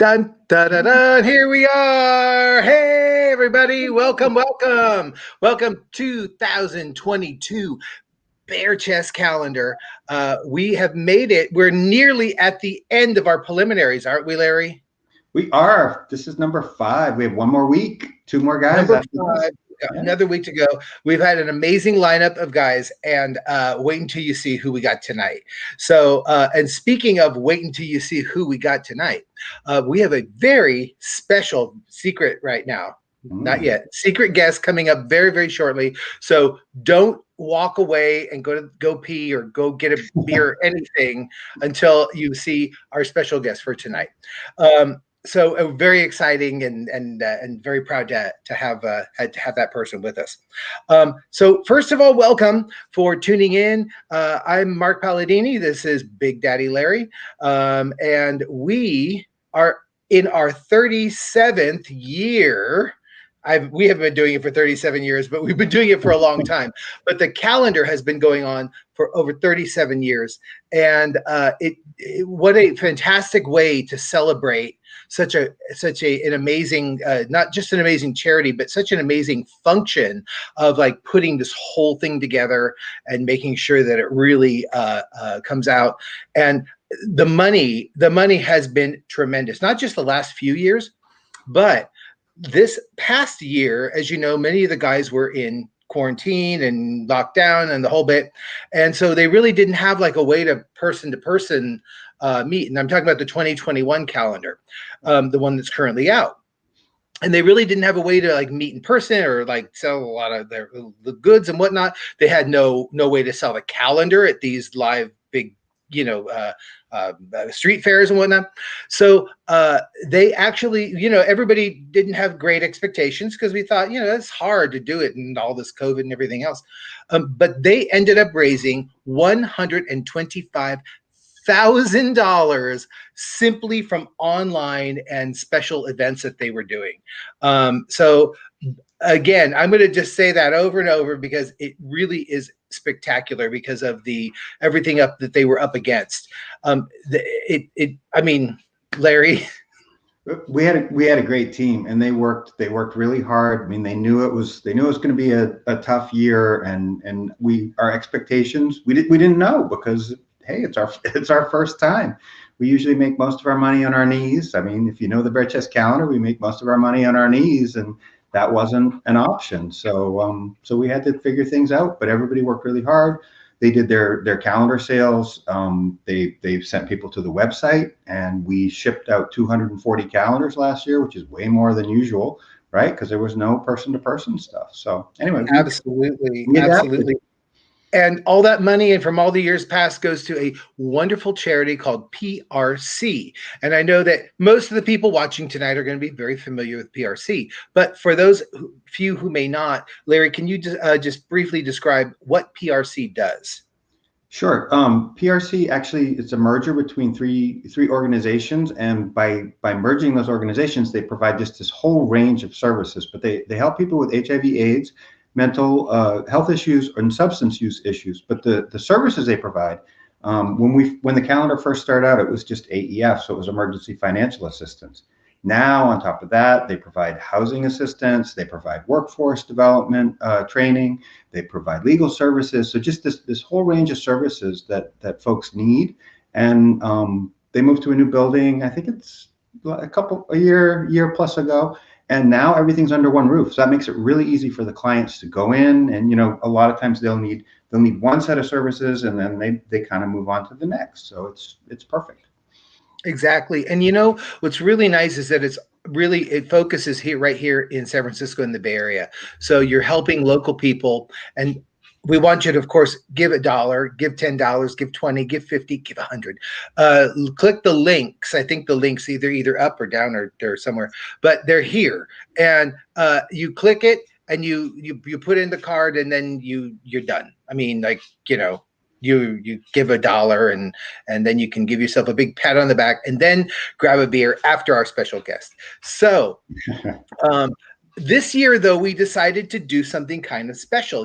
Dun, dun, dun, dun, here we are. Hey, everybody. Welcome, welcome. Welcome 2022 Bear Chest Calendar. We have made it. We're nearly at the end of our preliminaries, aren't we, Larry? We are. This is number 5. We have one more week, 2 more guys. Number 5. Another week to go. We've had an amazing lineup of guys, and wait until you see who we got tonight. So, and speaking of wait until you see who we got tonight, we have a very special secret right now. Not yet. Secret guest coming up very, very shortly. So don't walk away and go pee or go get a beer or anything until you see our special guest for tonight. So very exciting and very proud to have that person with us. So first of all, welcome for tuning in. I'm Mark Palladini. This is Big Daddy Larry, and we are in our 37th year. We have been doing it for 37 years, but we've been doing it for a long time. But the calendar has been going on for over 37 years, and what a fantastic way to celebrate such an amazing, not just an amazing charity, but such an amazing function of like putting this whole thing together and making sure that it really comes out. And the money has been tremendous, not just the last few years, but this past year. As you know, many of the guys were in quarantine and lockdown and the whole bit. And so they really didn't have like a way to person meet. And I'm talking about the 2021 calendar, the one that's currently out. And they really didn't have a way to like meet in person or like sell a lot of the goods and whatnot. They had no way to sell the calendar at these live big, street fairs and whatnot. So they actually, everybody didn't have great expectations because we thought, it's hard to do it and all this COVID and everything else. But they ended up raising $125,000 simply from online and special events that they were doing. So again, I'm going to just say that over and over because it really is spectacular because of everything up that they were up against. Larry, we had a great team, and they worked really hard. I mean, they knew it was going to be a tough year, and our expectations, we didn't know because hey, it's our first time. We usually make most of our money on our knees. I mean, if you know the Bear Chest calendar, we make most of our money on our knees, and that wasn't an option. So we had to figure things out, but everybody worked really hard. They did their calendar sales. They sent people to the website, and we shipped out 240 calendars last year, which is way more than usual, right? Because there was no person-to-person stuff. So anyway, absolutely. And all that money and from all the years past goes to a wonderful charity called PRC. And I know that most of the people watching tonight are going to be very familiar with PRC. But for those few who may not, Larry, can you just briefly describe what PRC does? Sure. PRC actually, it's a merger between three organizations, and by merging those organizations, they provide just this whole range of services. But they help people with HIV/AIDS, mental health issues, and substance use issues. But the services they provide, when the calendar first started out, it was just AEF, so it was emergency financial assistance. Now, on top of that, they provide housing assistance, they provide workforce development training, they provide legal services. So just this whole range of services that folks need. And they moved to a new building, I think it's a year plus ago. And now everything's under one roof. So that makes it really easy for the clients to go in, and a lot of times they'll need one set of services, and then they kind of move on to the next. So it's perfect. Exactly. And what's really nice is that it focuses right here in San Francisco in the Bay Area. So you're helping local people, and we want you to, of course, give $1, give $10, give $20, give $50, give $100. Click the links. I think the links either up or down or somewhere, but they're here. And you click it, and you put in the card, and then you're done. I mean, like, you give $1, and then you can give yourself a big pat on the back, and then grab a beer after our special guest. So this year, though, we decided to do something kind of special.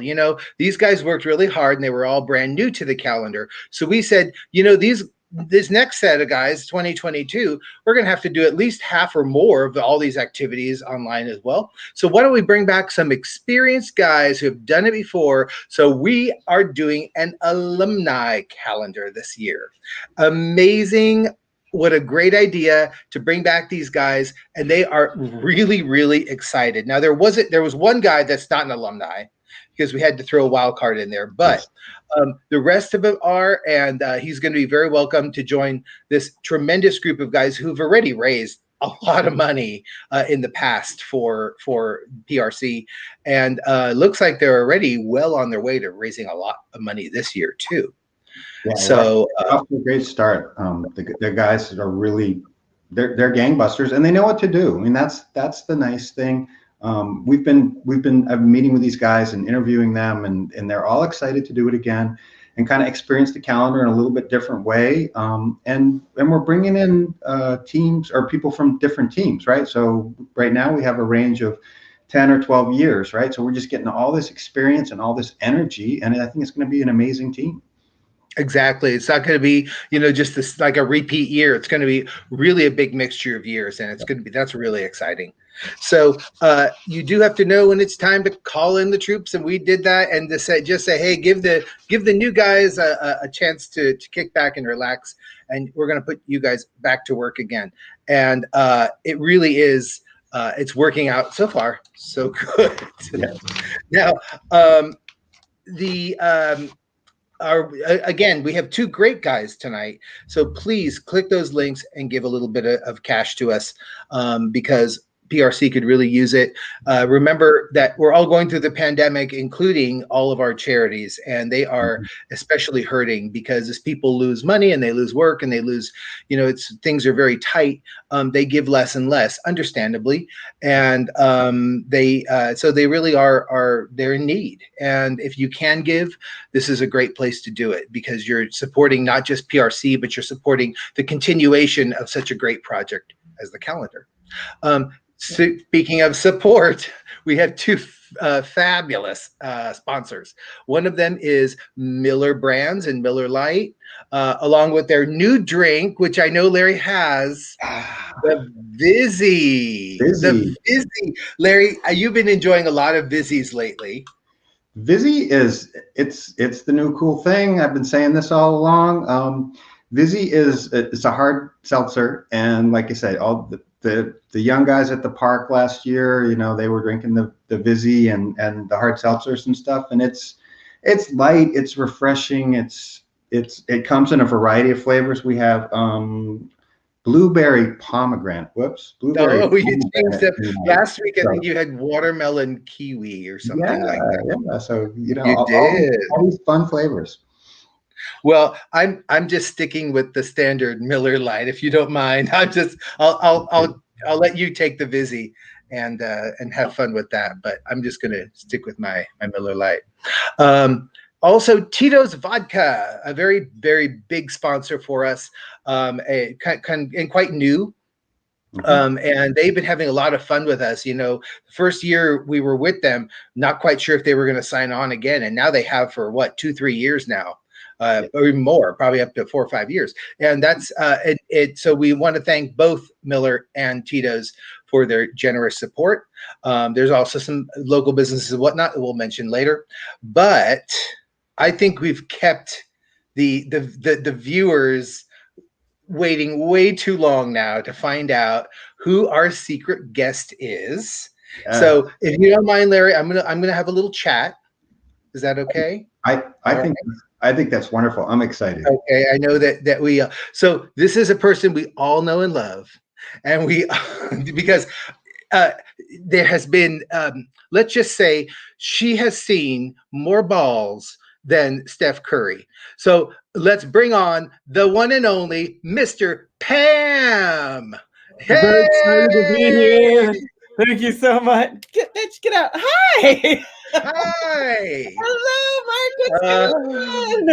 These guys worked really hard, and they were all brand new to the calendar. So we said, these this next set of guys, 2022, we're going to have to do at least half or more of all these activities online as well. So why don't we bring back some experienced guys who have done it before? So we are doing an alumni calendar this year. Amazing. What a great idea to bring back these guys, and they are really, really excited. Now there was one guy that's not an alumni because we had to throw a wild card in there, but the rest of them are, and he's going to be very welcome to join this tremendous group of guys who've already raised a lot of money in the past for PRC, and looks like they're already well on their way to raising a lot of money this year too. Yeah, so off to a great start. The guys are really they're gangbusters, and they know what to do. I mean, that's the nice thing. I've been meeting with these guys and interviewing them, and they're all excited to do it again and kind of experience the calendar in a little bit different way. And we're bringing in teams or people from different teams, right? So right now we have a range of 10 or 12 years, right? So we're just getting all this experience and all this energy, and I think it's going to be an amazing team. Exactly. It's not going to be, just this like a repeat year. It's going to be really a big mixture of years, and that's really exciting. So you do have to know when it's time to call in the troops, and we did that, and just say, hey, give the new guys a chance to kick back and relax, and we're going to put you guys back to work again. And it really is. It's working out so far, so good. Yeah. Now, again, we have two great guys tonight, so please click those links and give a little bit of cash to us, because PRC could really use it. Remember that we're all going through the pandemic, including all of our charities, and they are especially hurting because as people lose money and they lose work and they lose, things are very tight. They give less and less, understandably, and so they really they're in need. And if you can give, this is a great place to do it because you're supporting not just PRC, but you're supporting the continuation of such a great project as the calendar. Speaking of support, we have two fabulous sponsors. One of them is Miller Brands and Miller Lite, along with their new drink, which I know Larry has, the Vizzy. The Vizzy. Larry, you've been enjoying a lot of Vizzies lately. Vizzy it's the new cool thing. I've been saying this all along. Vizzy it's a hard seltzer, and like I said, all the young guys at the park last year, they were drinking the Vizzy and the hard seltzers and stuff, and it's light, it's refreshing, it comes in a variety of flavors. We have blueberry pomegranate. Blueberry. Oh, you changed it. Last week, I think you had watermelon kiwi or something like that. Yeah, so you did all these fun flavors. Well, I'm just sticking with the standard Miller Lite, if you don't mind. I'll let you take the Vizzy and have fun with that. But I'm just going to stick with my Miller Lite. Also, Tito's Vodka, a very, very big sponsor for us, and quite new. And they've been having a lot of fun with us. The first year we were with them, not quite sure if they were going to sign on again. And now they have for 2-3 years now. Or even more, probably up to 4 or 5 years. And that's it. So we want to thank both Miller and Tito's for their generous support. There's also some local businesses and whatnot that we'll mention later. But I think we've kept the viewers waiting way too long now to find out who our secret guest is. So if you don't mind, Larry, I'm gonna have a little chat. Is that okay? I think that's wonderful. I'm excited. Okay, I know that we. So this is a person we all know and love, and we because there has been. Let's just say she has seen more balls than Steph Curry. So let's bring on the one and only Mr. Pam. Hey! Very excited to be here. Thank you so much. Get out. Hi. Hi. Hello, Mark. What's going on?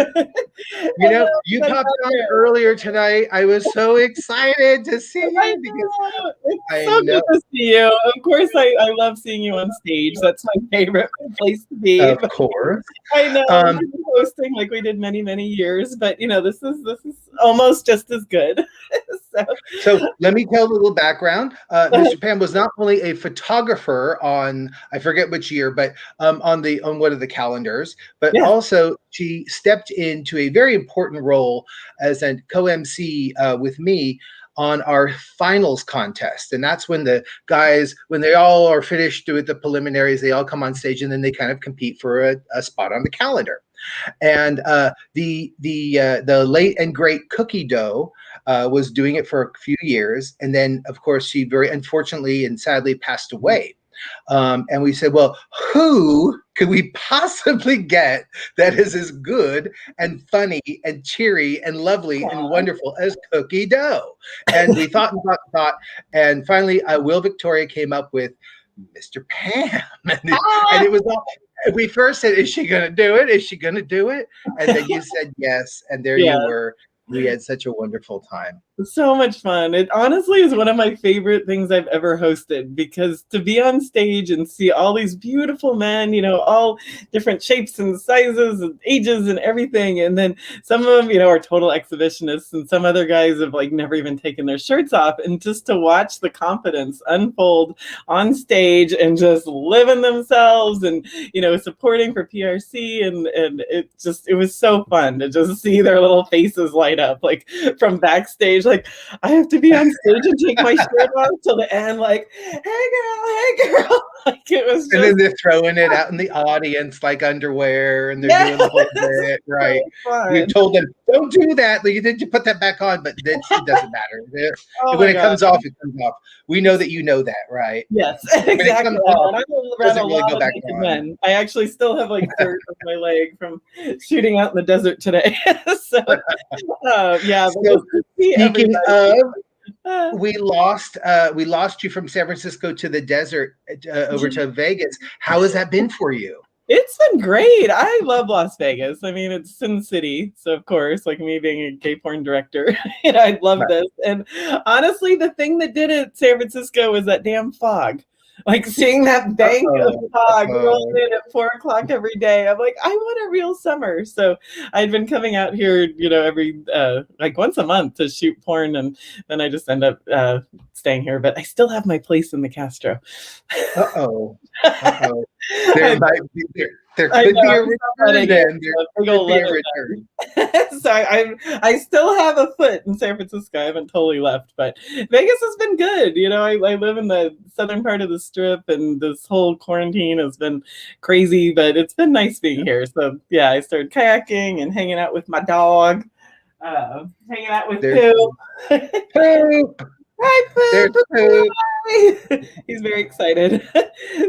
You know, you popped on earlier tonight. I was so excited to see you because It's I so know. good to see you. Of course, I love seeing you on stage. That's my favorite place to be. Of course. I know we've been hosting like we did many years, but this is almost just as good. So let me tell a little background. Mr. Pam was not only a photographer on, I forget which year, but on one of the calendars, but also she stepped into a very important role as a co-MC with me on our finals contest. And that's when the guys, when they all are finished with the preliminaries, they all come on stage and then they kind of compete for a spot on the calendar. And the late and great Cookie Dough was doing it for a few years. And then, of course, she very unfortunately and sadly passed away. And we said, well, who could we possibly get that is as good and funny and cheery and lovely and wonderful as Cookie Dough? And we thought and thought and thought. And finally, Will Victoria came up with Mr. Pam. And it was all. We first said, is she going to do it? Is she going to do it? And then you said yes. And there you were. We had such a wonderful time. So much fun. It honestly is one of my favorite things I've ever hosted, because to be on stage and see all these beautiful men, all different shapes and sizes and ages and everything. And then some of them, are total exhibitionists, and some other guys have like never even taken their shirts off. And just to watch the confidence unfold on stage and just living themselves and, supporting for PRC. And it was so fun to just see their little faces light up, like from backstage. Like, I have to be on stage and take my shirt off till the end, like, hey girl. Like, it was just, and then they're throwing it out in the audience like underwear, and they're doing the whole bit, right? We told them, don't do that. Like, you put that back on, but it doesn't matter. When it comes off, it comes off. We know that you know that, right? Yes, exactly. And I'm around a lot of naked men. I actually still have like dirt on my leg from shooting out in the desert today. So, yeah. So, speaking of, we lost you from San Francisco to the desert, over to Vegas. How has that been for you? It's been great. I love Las Vegas. I mean, it's Sin City, so of course, like me being a gay porn director, I love this. And honestly, the thing that did it, San Francisco, was that damn fog. Like seeing that bank of fog rolling in at 4:00 every day. I'm like, I want a real summer. So I'd been coming out here, every like once a month to shoot porn, and then I just end up staying here. But I still have my place in the Castro. There could be a return. So I still have a foot in San Francisco. I haven't totally left, but Vegas has been good. I live in the southern part of the Strip, and this whole quarantine has been crazy, but it's been nice being here. So yeah, I started kayaking and hanging out with my dog, hanging out with Poop. Hi, Poop. He's very excited.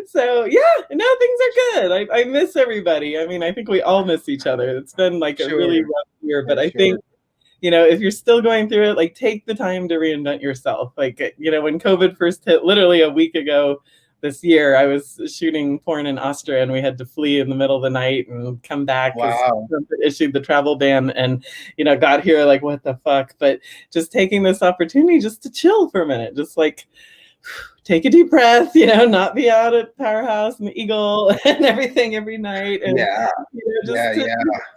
So yeah, no, things are good. I miss everybody. I mean, I think we all miss each other. It's been like a really rough year, but I think, if you're still going through it, like, take the time to reinvent yourself. Like, when COVID first hit, literally a week ago this year, I was shooting porn in Austria, and we had to flee in the middle of the night and come back because Trump issued the travel ban, and got here like, what the fuck. But just taking this opportunity just to chill for a minute, just like take a deep breath, not be out at Powerhouse and the Eagle and everything every night. And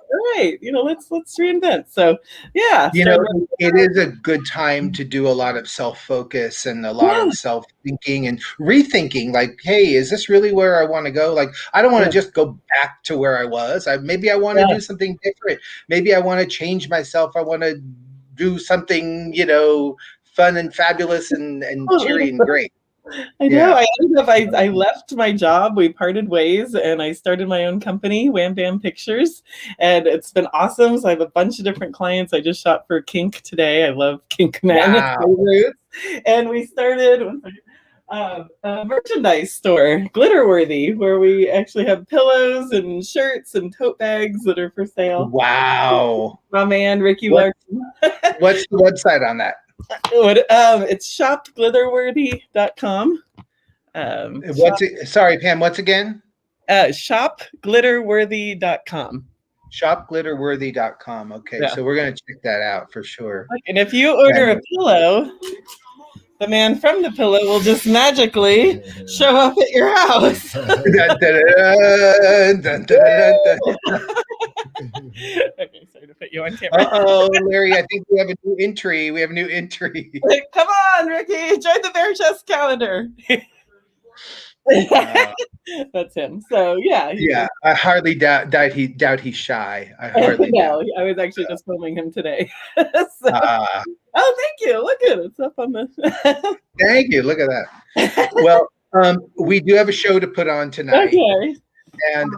all right, let's reinvent. So yeah, it is a good time to do a lot of self-focus and a lot of self-thinking and rethinking. Like, hey, is this really where I want to go? Like, I don't want to just go back to where I was. Maybe I want to do something different. Maybe I want to change myself. I want to do something, fun and fabulous and cheery and great. I know. I left my job. We parted ways, and I started my own company, Wham Bam Pictures, and it's been awesome. So I have a bunch of different clients. I just shot for Kink today. I love Kink Men. Roots. And we started a merchandise store, Glitterworthy, where we actually have pillows and shirts and tote bags that are for sale. Wow. My man, Ricky Larson. What's the website on that? It's shopglitterworthy.com. Sorry, Pam, what's again? shopglitterworthy.com. Shopglitterworthy.com. Okay, Yeah. so we're going to check that out for sure. And if you order a pillow, the man from the pillow will just magically show up at your house. Dun, dun, dun, dun, dun, dun, dun. Okay, sorry to put you on camera. Uh-oh, Larry, I think we have a new entry. We have a new entry. Come on, Ricky, join the Bear Chest calendar. That's him. So yeah. Yeah, I hardly doubt he's shy. I hardly doubt. I was actually just filming him today. So, oh, thank you. Look at it. It's up on the. Thank you. Look at that. Well, we do have a show to put on tonight. Okay. And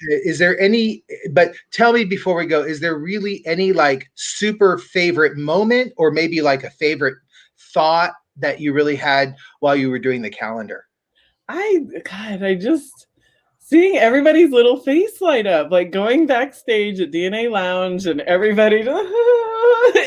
is there any? But tell me before we go, is there really any like super favorite moment, or maybe like a favorite thought that you really had while you were doing the calendar? I just seeing everybody's little face light up, like going backstage at DNA Lounge and everybody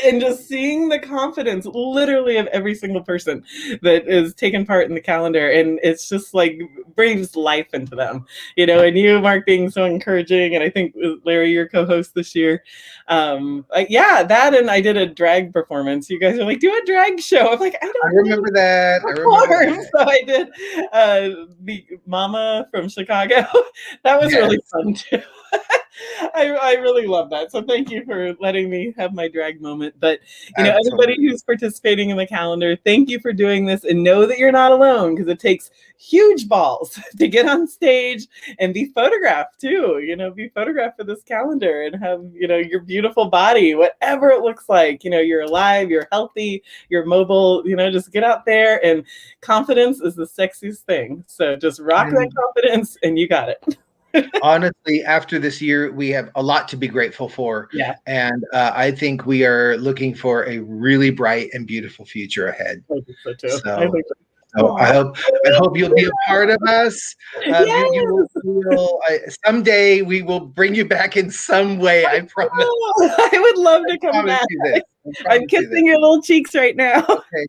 and just seeing the confidence literally of every single person that is taking part in the calendar. And it's just like breathes life into them, and you, Mark, being so encouraging. And I think Larry, your co-host this year. That, and I did a drag performance. You guys are like, do a drag show. I'm like, I remember that. So I did the Mama from Chicago. That was really fun too. I really love that. So thank you for letting me have my drag moment. But everybody who's participating in the calendar, thank you for doing this, and know that you're not alone, because it takes huge balls to get on stage and be photographed too. Be photographed for this calendar and have your beautiful body, whatever it looks like. You're alive, you're healthy, you're mobile. Just get out there, and confidence is the sexiest thing. So just rock that confidence, and you got it. Honestly, after this year, we have a lot to be grateful for. Yeah. And I think we are looking for a really bright and beautiful future ahead. I think so too. So I hope you'll be a part of us. Someday we will bring you back in some way. I promise. I would love to come back. I'm kissing your little cheeks right now. Okay.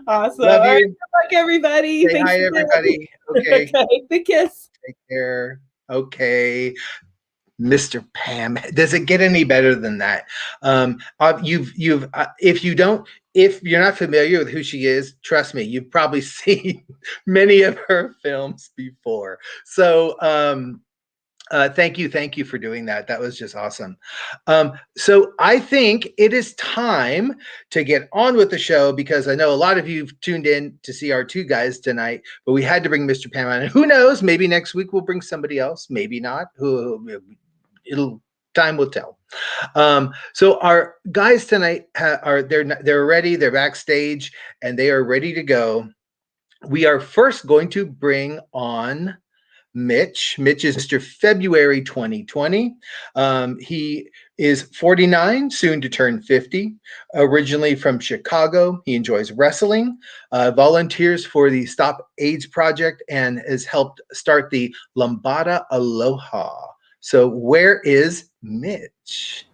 Awesome. Love you. Right, good luck, everybody. Say hi, everybody. Okay. Okay. Big kiss. Take care. Okay. Mr. Pam. Does it get any better than that? If you're not familiar with who she is, trust me, you've probably seen many of her films before. So thank you for doing that. That was just awesome. So I think it is time to get on with the show, because I know a lot of you've tuned in to see our two guys tonight, but we had to bring Mr. Pam on. And who knows, maybe next week we'll bring somebody else, maybe not. Time will tell. So our guys tonight they're ready. They're backstage and they are ready to go. We are first going to bring on Mitch. Mitch is Mr. February 2020. He is 49, soon to turn 50. Originally from Chicago, he enjoys wrestling, volunteers for the Stop AIDS Project, and has helped start the Lambada Aloha. So where is Mitch?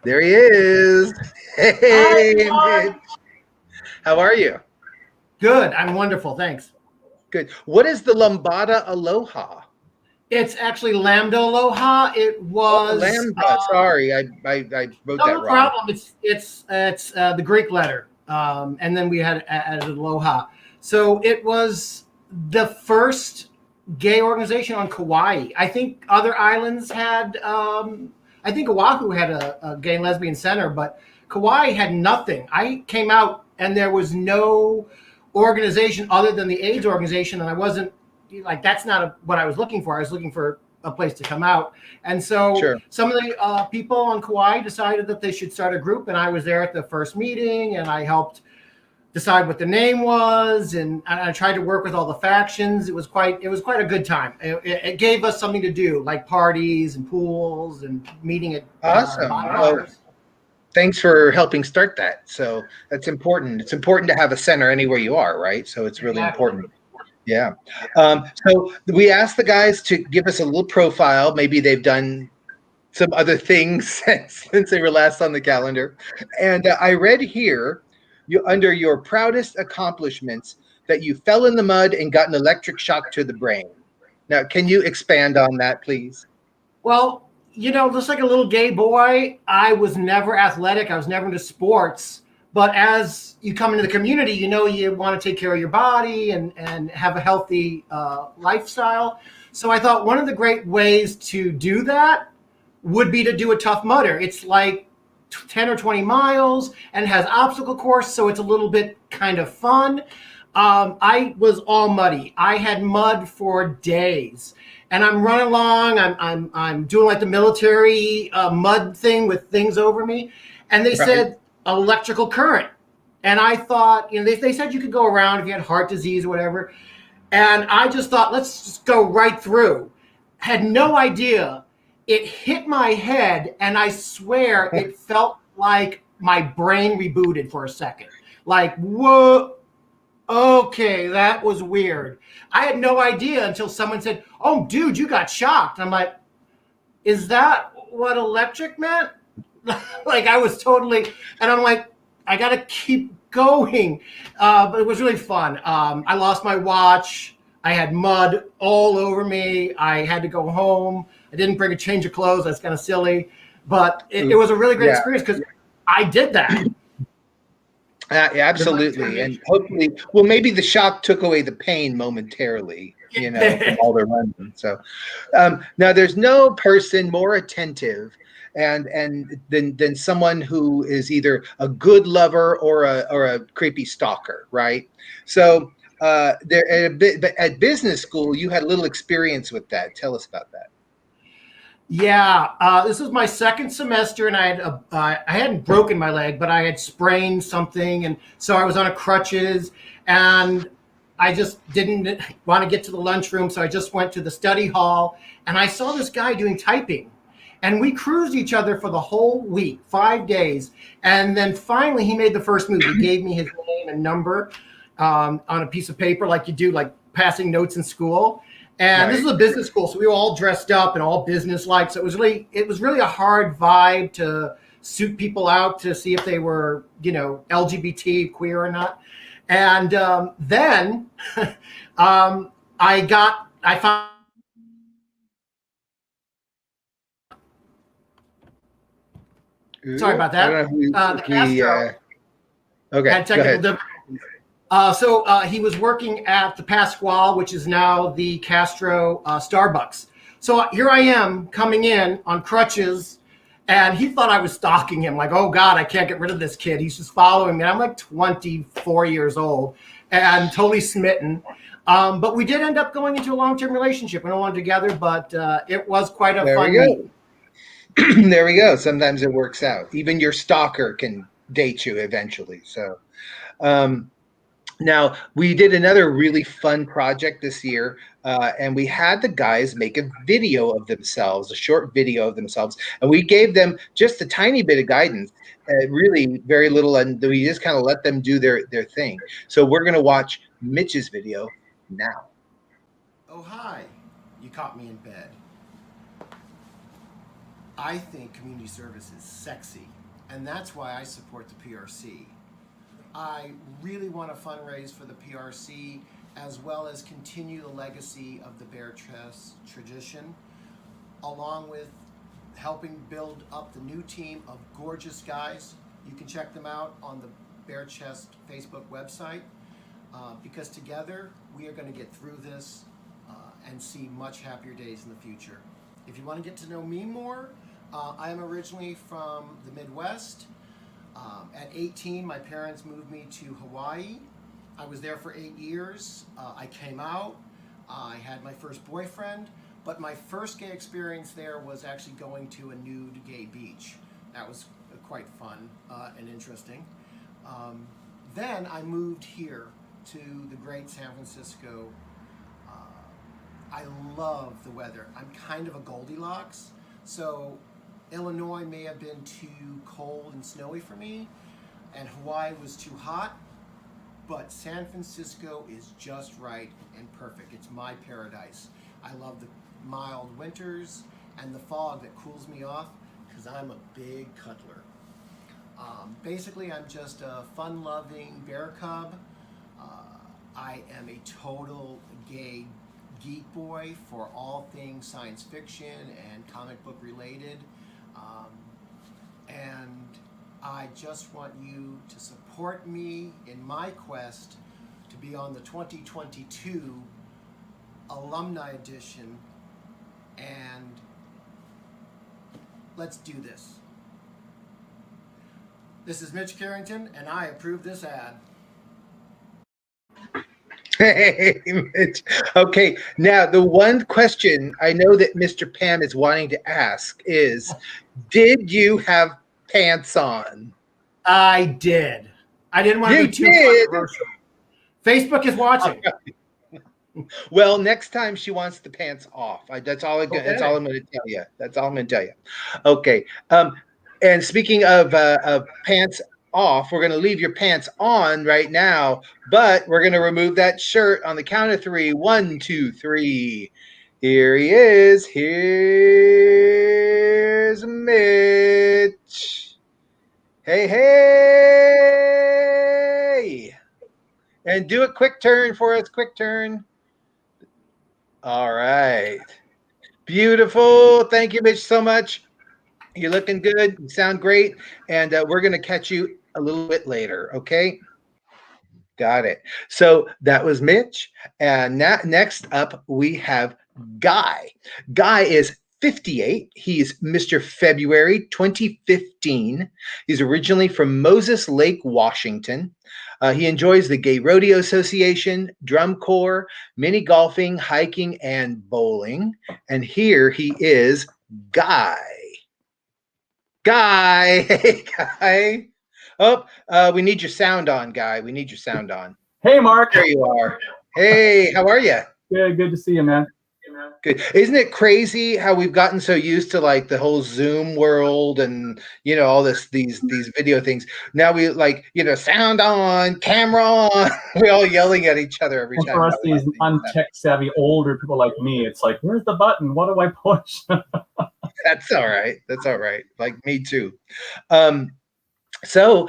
There he is. Hey, Mitch. How are you? Good. I'm wonderful. Thanks. Good. What is the Lambada Aloha? It's actually Lambda Aloha. It was Lambda. Sorry, I wrote that wrong. No problem. It's the Greek letter, and then we had added Aloha. So it was the first gay organization on Kauai. I think other islands had. I think Oahu had a gay and lesbian center, but Kauai had nothing. I came out and there was no organization other than the AIDS organization, and I wasn't like, that's not what I was looking for. I was looking for a place to come out. And so some of the people on Kauai decided that they should start a group, and I was there at the first meeting, and I helped decide what the name was, and I tried to work with all the factions. It was quite a good time. It gave us something to do, like parties and pools and meeting at awesome. Thanks for helping start that. So that's important. It's important to have a center anywhere you are, right? So it's really important. Yeah. So we asked the guys to give us a little profile. Maybe they've done some other things since they were last on the calendar. And I read here, under your proudest accomplishments, that you fell in the mud and got an electric shock to the brain. Now, can you expand on that, please? Well, just like a little gay boy, I was never athletic. I was never into sports. But as you come into the community, you want to take care of your body and have a healthy lifestyle. So I thought one of the great ways to do that would be to do a Tough Mudder. It's like 10 or 20 miles and has obstacle course, so it's a little bit kind of fun. I was all muddy. I had mud for days. And I'm running along. I'm doing like the military mud thing with things over me, and they said electrical current, and I thought, they said you could go around if you had heart disease or whatever, and I just thought, let's just go right through. Had no idea. It hit my head, and I swear it felt like my brain rebooted for a second. Like, whoa. Okay, that was weird. I had no idea until someone said, "Oh, dude, you got shocked." I'm like, "Is that what electric meant?" Like I was totally, and I'm like, I gotta keep going. But it was really fun. I lost my watch. I had mud all over me. I had to go home. I didn't bring a change of clothes. That's kind of silly, but it was a really great experience because I did that. Absolutely, and hopefully, well, maybe the shock took away the pain momentarily, from all the running. So now, there's no person more attentive and than someone who is either a good lover or a creepy stalker, right? So there at business school, you had a little experience with that. Tell us about that. Yeah, this was my second semester, and I hadn't broken my leg, but I had sprained something, and so I was on a crutches, and I just didn't want to get to the lunchroom, so I just went to the study hall, and I saw this guy doing typing, and we cruised each other for the whole week, 5 days, and then finally he made the first move. He gave me his name and number on a piece of paper, like you do, like passing notes in school. And This is a business school, so we were all dressed up and all business-like. So it was really a hard vibe to suit people out to see if they were, LGBT, queer or not. And then I found. Sorry about that. The Castro had technical difficulties. So he was working at the Pasquale, which is now the Castro Starbucks. So here I am coming in on crutches, and he thought I was stalking him. Like, oh God, I can't get rid of this kid. He's just following me. I'm like 24 years old and totally smitten. But we did end up going into a long-term relationship. We don't want together, but it was quite a fun meeting. There we go. Sometimes it works out. Even your stalker can date you eventually. So. Now, we did another really fun project this year, and we had the guys make a video of themselves, a short video of themselves, and we gave them just a tiny bit of guidance, really very little, and we just kind of let them do their thing. So we're going to watch Mitch's video now. Oh, hi. You caught me in bed. I think community service is sexy, and that's why I support the PRC. I really want to fundraise for the PRC as well as continue the legacy of the Bare Chest tradition, along with helping build up the new team of gorgeous guys. You can check them out on the Bare Chest Facebook website because together we are going to get through this and see much happier days in the future. If you want to get to know me more, I am originally from the Midwest. At 18, my parents moved me to Hawaii. I was there for 8 years. I came out. I had my first boyfriend, but my first gay experience there was actually going to a nude gay beach. That was quite fun and interesting. Then I moved here to the great San Francisco. I love the weather. I'm kind of a Goldilocks, so Illinois may have been too cold and snowy for me, and Hawaii was too hot, but San Francisco is just right and perfect. It's my paradise. I love the mild winters and the fog that cools me off because I'm a big cuddler. Basically, I'm just a fun-loving bear cub. I am a total gay geek boy for all things science fiction and comic book related. And I just want you to support me in my quest to be on the 2022 alumni edition, and let's do this. This is Mitch Carrington, and I approve this ad. Hey, Mitch. Okay, now the one question I know that Mr. Pam is wanting to ask is, did you have pants on? I did. I didn't want to be too controversial. Facebook is watching. Well, next time she wants the pants off. That's all I'm going to tell you. That's all I'm going to tell you. Okay. And speaking of pants off, we're going to leave your pants on right now, but we're going to remove that shirt on the count of 3. 1, 2, 3. Here he is. Here's Mitch. Hey, hey. And do a quick turn for us. Quick turn. All right. Beautiful. Thank you, Mitch, so much. You're looking good. You sound great. And we're going to catch you a little bit later. Okay. Got it. So that was Mitch. And next up, we have Guy. Guy is 58. He's Mr. February 2015. He's originally from Moses Lake, Washington. He enjoys the Gay Rodeo Association, drum corps, mini golfing, hiking, and bowling. And here he is, Guy. Guy. Hey, Guy. Oh, we need your sound on, Guy. We need your sound on. Hey, Mark. There you are. Hey, how are you? Good to see you, man. Good. Isn't it crazy how we've gotten so used to like the whole Zoom world and all these video things? Now we sound on, camera on. We're all yelling at each other every time. For us, these untech savvy older people like me, it's like, where's the button? What do I push? That's all right. That's all right. Like me too. So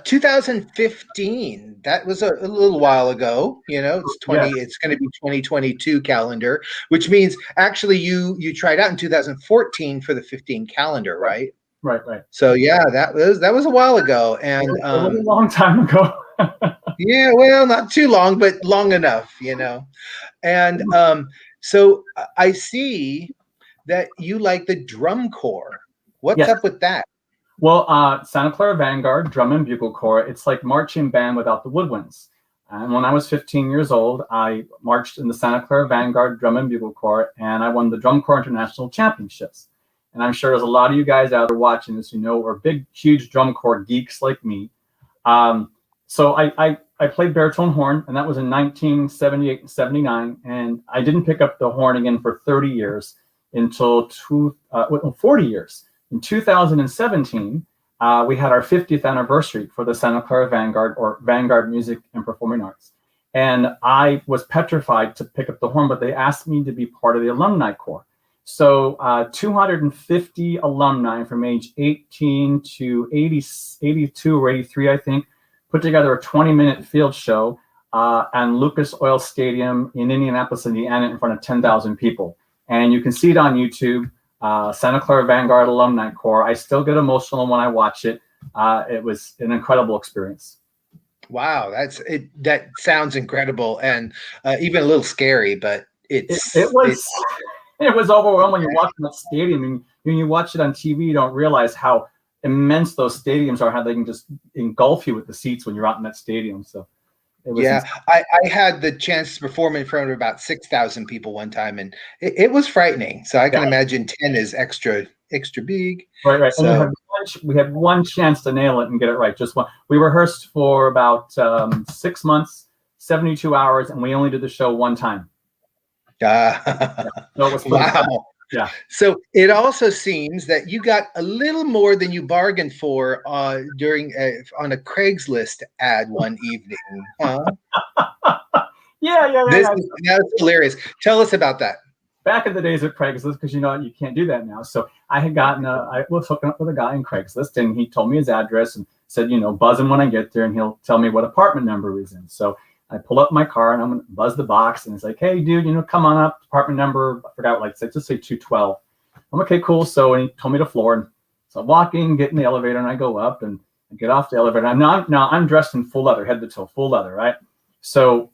2015, that was a little while ago, it's 20, yeah. It's going to be 2022 calendar, which means actually you tried out in 2014 for the 15 calendar, right? Right. So yeah, that was a while ago. And a long time ago. Yeah, well, not too long, but long enough, And so I see that you like the drum corps. What's up with that? Well, Santa Clara Vanguard Drum and Bugle Corps, it's like marching band without the woodwinds. And when I was 15 years old, I marched in the Santa Clara Vanguard Drum and Bugle Corps, and I won the Drum Corps International Championships. And I'm sure there's a lot of you guys out there watching this, are big, huge drum corps geeks like me. So I played baritone horn, and that was in 1978 and 79. And I didn't pick up the horn again for 30 years until 40 years. In 2017, we had our 50th anniversary for the Santa Clara Vanguard, or Vanguard Music and Performing Arts. And I was petrified to pick up the horn, but they asked me to be part of the alumni corps. So 250 alumni from age 18 to 82 or 83, I think, put together a 20-minute field show at Lucas Oil Stadium in Indianapolis, Indiana, in front of 10,000 people. And you can see it on YouTube. Santa Clara Vanguard Alumni Corps. I still get emotional when I watch it. It was an incredible experience. Wow, that sounds incredible and even a little scary, but it was overwhelming when you're watching that stadium, and when you watch it on TV, you don't realize how immense those stadiums are, how they can just engulf you with the seats when you're out in that stadium. So I had the chance to perform in front of about 6,000 people one time, and it was frightening. So I can imagine 10 is extra big. Right. So, and we had one chance to nail it and get it right. Just one. We rehearsed for about 6 months, 72 hours, and we only did the show one time. So it was wow. Yeah. So it also seems that you got a little more than you bargained for during on a Craigslist ad one evening, huh? Yeah. That's hilarious. Tell us about that. Back in the days of Craigslist, because you can't do that now. So I had I was hooking up with a guy in Craigslist, and he told me his address and said, buzz him when I get there, and he'll tell me what apartment number he's in. So I pull up my car and I'm going to buzz the box. And it's like, hey, dude, come on up. Apartment number, I forgot, like, just say 212. I'm okay, cool. So and he told me the floor. And so I walk in, get in the elevator, and I go up and I get off the elevator. I'm dressed in full leather, head to toe, full leather, right? So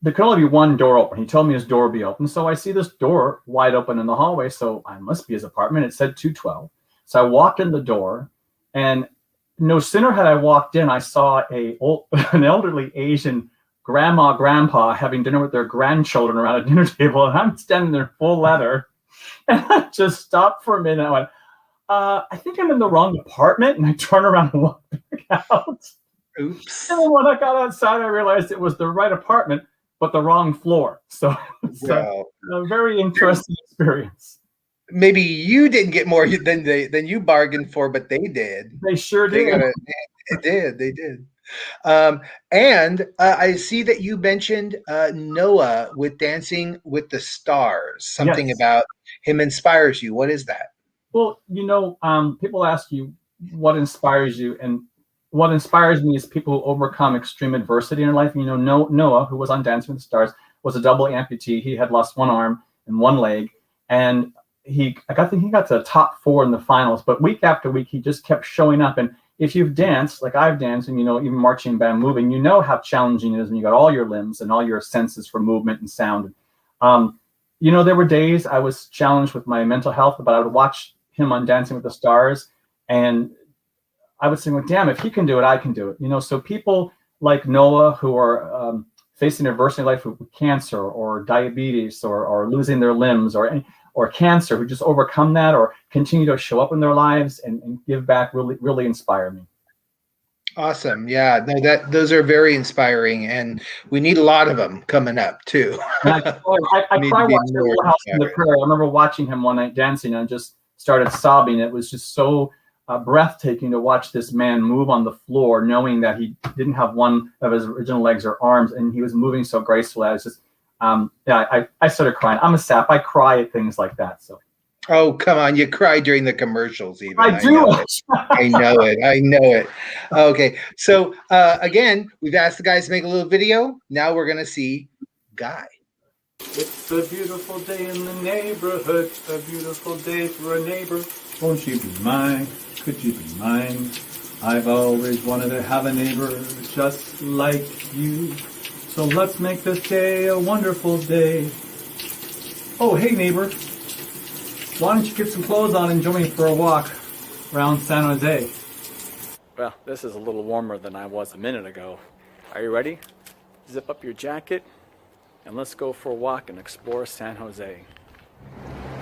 there could only be one door open. He told me his door would be open. So I see this door wide open in the hallway. So I must be his apartment. It said 212. So I walked in the door, and no sooner had I walked in, I saw an elderly Asian grandpa having dinner with their grandchildren around a dinner table. And I'm standing there full leather. And I just stopped for a minute. I went, I think I'm in the wrong apartment. And I turned around and walked back out. Oops. And then when I got outside, I realized it was the right apartment, but the wrong floor. So it's a very interesting experience. Maybe you didn't get more than you bargained for, but they did. They sure did. They did. And I see that you mentioned Noah with Dancing with the Stars. Something about him inspires you. What is that? Well, people ask you what inspires you, and what inspires me is people who overcome extreme adversity in their life. Noah, who was on Dancing with the Stars, was a double amputee. He had lost one arm and one leg, and I think he got to the top 4 in the finals. But week after week, he just kept showing up. And if you've danced like I've danced, and even marching band, moving, how challenging it is when you got all your limbs and all your senses for movement and sound. There were days I was challenged with my mental health, but I would watch him on Dancing with the Stars, and I would think, well, damn, if he can do it, I can do it. So people like Noah who are facing adversity in life with cancer or diabetes or losing their limbs or cancer, who just overcome that or continue to show up in their lives and give back, really, really inspire me. Awesome. Yeah, no, those are very inspiring, and we need a lot of them coming up too. I cry watching Little House on the Prairie. I remember watching him one night dancing, and I just started sobbing. It was just so breathtaking to watch this man move on the floor, knowing that he didn't have one of his original legs or arms, and he was moving so gracefully. I was just, I started crying. I'm a sap. I cry at things like that. So. Oh, come on. You cry during the commercials even. I do. I know it. Okay. So, again, we've asked the guys to make a little video. Now we're going to see Guy. It's a beautiful day in the neighborhood, a beautiful day for a neighbor. Won't you be mine? Could you be mine? I've always wanted to have a neighbor just like you. So let's make this day a wonderful day. Oh, hey neighbor. Why don't you get some clothes on and join me for a walk around San Jose? Well, this is a little warmer than I was a minute ago. Are you ready? Zip up your jacket and let's go for a walk and explore San Jose.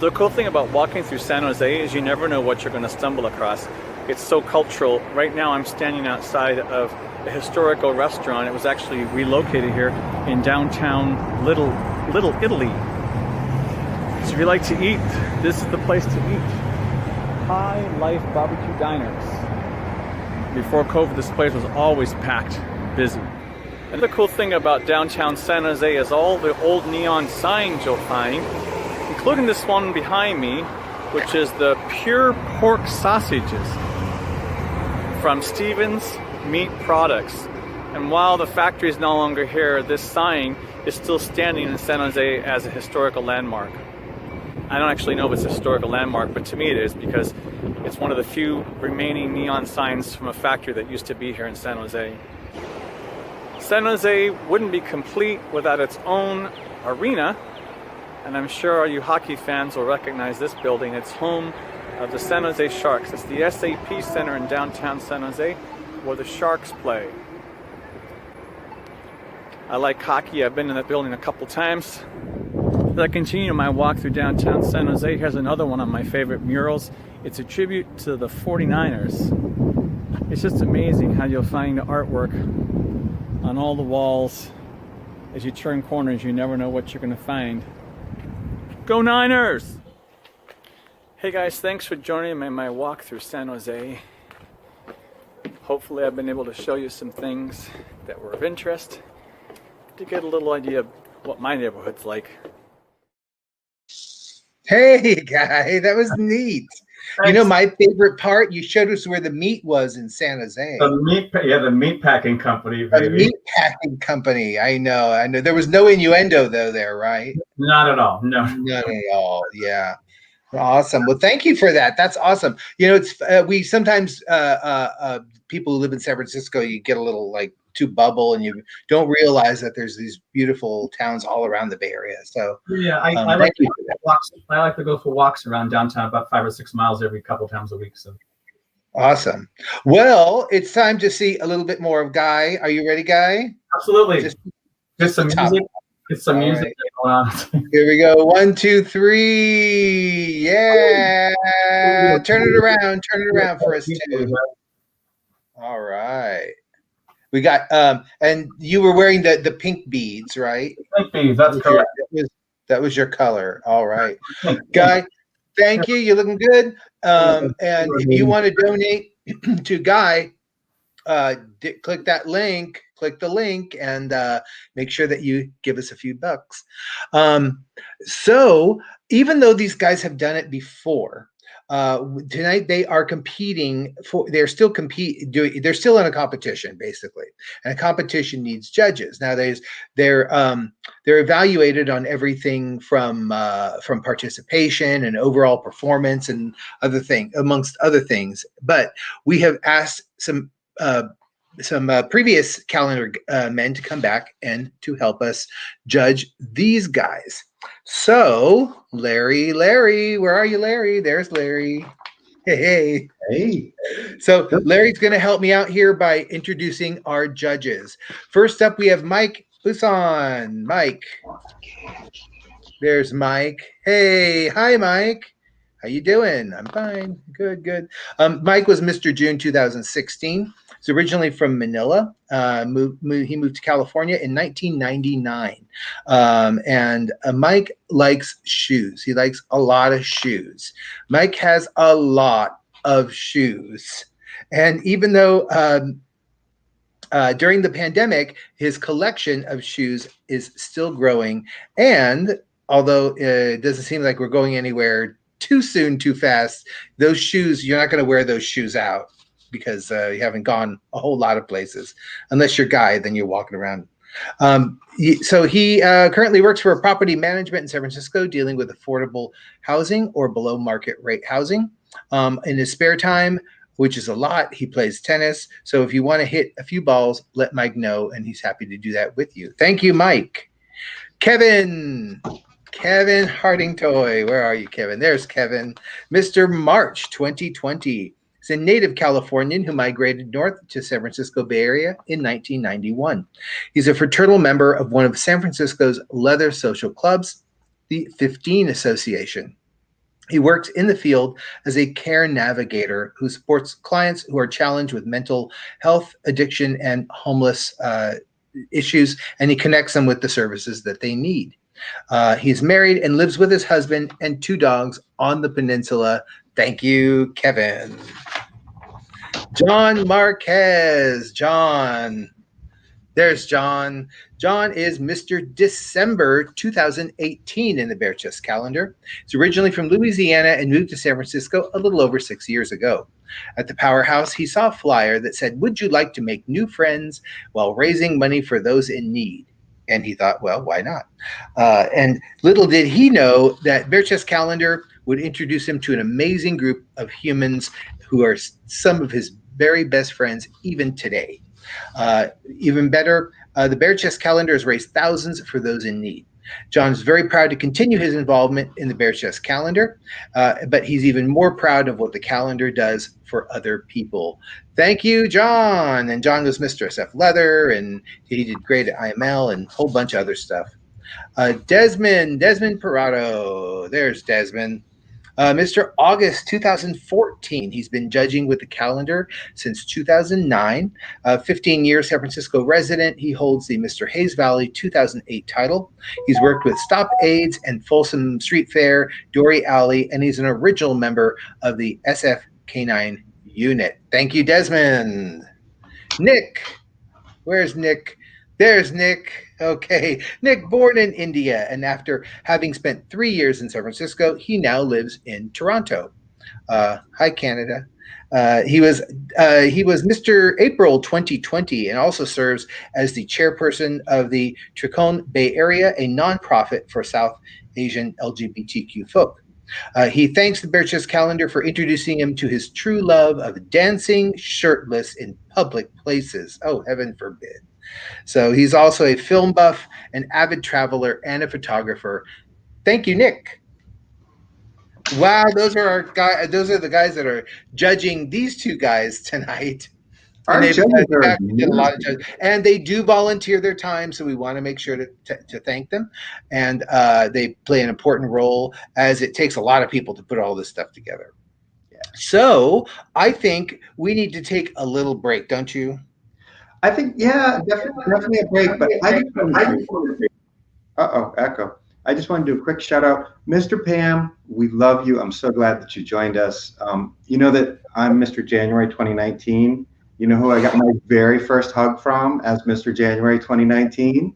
The cool thing about walking through San Jose is you never know what you're going to stumble across. It's so cultural. Right now I'm standing outside of a historical restaurant. It was actually relocated here in downtown Little Italy. So if you like to eat, this is the place to eat. High Life Barbecue Diners. Before COVID, this place was always packed, busy. And the cool thing about downtown San Jose is all the old neon signs you'll find, including this one behind me, which is the Pure Pork Sausages from Stevens Meat Products. And while the factory is no longer here, this sign is still standing in San Jose as a historical landmark. I don't actually know if it's a historical landmark, but to me it is, because it's one of the few remaining neon signs from a factory that used to be here in San Jose. San Jose wouldn't be complete without its own arena, and I'm sure all you hockey fans will recognize this building. It's home of the San Jose Sharks. It's the SAP Center in downtown San Jose, where the Sharks play. I like hockey. I've been in that building a couple times. As I continue my walk through downtown San Jose, here's another one of my favorite murals. It's a tribute to the 49ers. It's just amazing how you'll find artwork on all the walls. As you turn corners, you never know what you're going to find. Go Niners! Hey guys, thanks for joining me on my walk through San Jose. Hopefully I've been able to show you some things that were of interest to get a little idea of what my neighborhood's like. Hey, Guy, that was neat. You know, my favorite part, you showed us where the meat was in San Jose. The meat packing company, The baby. meat packing company. I know. There was no innuendo though there, right? Not at all. No. Not at all. Yeah. Awesome. Well, thank you for that. That's awesome. You know, it's we sometimes people who live in San Francisco, you get a little like too bubble, and you don't realize that there's these beautiful towns all around the Bay Area. So Yeah, I like thank to you go for walks. I like to go for walks around downtown about 5 or 6 miles every couple times a week. So awesome. Well, it's time to see a little bit more of Guy. Are you ready, Guy? absolutely. Just some the top. music. Get some All music right. going on. Here we go. 1, 2, 3. Yeah. Turn it around. Turn it around for us too. All right. We got and you were wearing the pink beads, right? Pink beads, that's correct. That was your color. All right. Guy, thank you. You're looking good. And if you want to donate to Guy, click that link, click the link, and make sure that you give us a few bucks. So even though these guys have done it before, tonight they are competing for. They're still They're still in a competition, basically, and a competition needs judges. Now they're evaluated on everything from participation and overall performance and amongst other things. But we have asked some previous calendar men to come back and to help us judge these guys. So, Larry, where are you, Larry? There's Larry. Hey. So, Larry's going to help me out here by introducing our judges. First up, we have Mike Buson. Mike. There's Mike. Hey, hi, Mike. How you doing? I'm fine. Good. Mike was Mr. June 2016. He's originally from Manila. He moved to California in 1999. And Mike likes shoes. He likes a lot of shoes. Mike has a lot of shoes. And even though during the pandemic, his collection of shoes is still growing. And although it doesn't seem like we're going anywhere too soon, too fast, those shoes, you're not going to wear those shoes out because you haven't gone a whole lot of places. Unless you're Guy, then you're walking around. So he currently works for a property management in San Francisco, dealing with affordable housing or below market rate housing. In his spare time, which is a lot, he plays tennis. So if you want to hit a few balls, let Mike know, and he's happy to do that with you. Thank you, Mike. Kevin Hardingtoy. Where are you, Kevin? There's Kevin. Mr. March 2020. He's a native Californian who migrated north to San Francisco Bay Area in 1991. He's a fraternal member of one of San Francisco's leather social clubs, the 15 Association. He works in the field as a care navigator who supports clients who are challenged with mental health, addiction, and homeless issues, and he connects them with the services that they need. He's married and lives with his husband and 2 dogs on the peninsula. Thank you, Kevin. John Marquez. John. There's John. John is Mr. December 2018 in the Bear Chest calendar. He's originally from Louisiana and moved to San Francisco a little over 6 years ago. At the Powerhouse, he saw a flyer that said, "Would you like to make new friends while raising money for those in need?" And he thought, well, why not? And little did he know that Bear Chest Calendar would introduce him to an amazing group of humans who are some of his very best friends even today. Even better, the Bear Chest Calendar has raised thousands for those in need. John is very proud to continue his involvement in the Bear Chest Calendar, but he's even more proud of what the calendar does for other people. Thank you, John. And John was Mr. SF Leather, and he did great at IML and a whole bunch of other stuff. Desmond Parado. There's Desmond. Mr. August 2014. He's been judging with the calendar since 2009. 15 years San Francisco resident. He holds the Mr. Hayes Valley 2008 title. He's worked with Stop AIDS and Folsom Street Fair, Dory Alley, and he's an original member of the SF K9 unit. Thank you, Desmond. Nick. Where's Nick? There's Nick. Okay. Nick, born in India, and after having spent 3 years in San Francisco, he now lives in Toronto. Hi, Canada. He was Mr. April 2020 and also serves as the chairperson of the Tricon Bay Area, a nonprofit for South Asian LGBTQ folk. He thanks the Bear Chest Calendar for introducing him to his true love of dancing shirtless in public places. Oh, heaven forbid. So he's also a film buff, an avid traveler, and a photographer. Thank you, Nick. Wow, those are our guys. Those are the guys that are judging these two guys tonight. And they've did a lot of judging. And they do volunteer their time, so we want to make sure to thank them. And they play an important role, as it takes a lot of people to put all this stuff together. Yeah. So I think we need to take a little break, don't you? I think, yeah, definitely a break. But I just want to echo. I just want to do a quick shout out. Mr. Pam, we love you. I'm so glad that you joined us. You know that I'm Mr. January 2019. You know who I got my very first hug from as Mr. January 2019?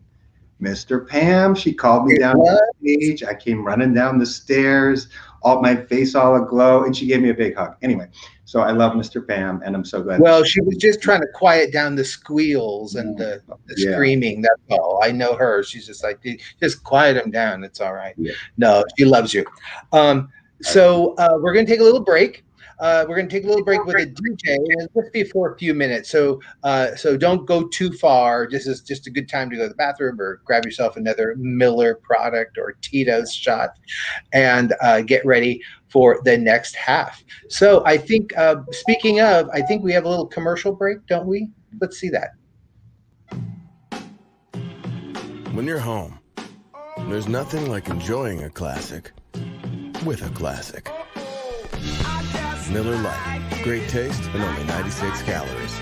Mr. Pam. She called me down the stage. I came running down the stairs, all my face all aglow, and she gave me a big hug. Anyway, so I love Mr. Pam, and I'm so glad. Well, she was just trying to quiet down the squeals and the screaming. That's all. I know her. She's just like, just quiet them down. It's all right. Yeah. No, she loves you. So we're going to take a little break. We're going to take a little break with a DJ, and just be for a few minutes. So don't go too far. This is just a good time to go to the bathroom or grab yourself another Miller product or Tito's shot, and get ready for the next half. So I think, speaking of, I think we have a little commercial break, don't we? Let's see that. When you're home, there's nothing like enjoying a classic with a classic. Miller Lite. Great taste and only 96 calories.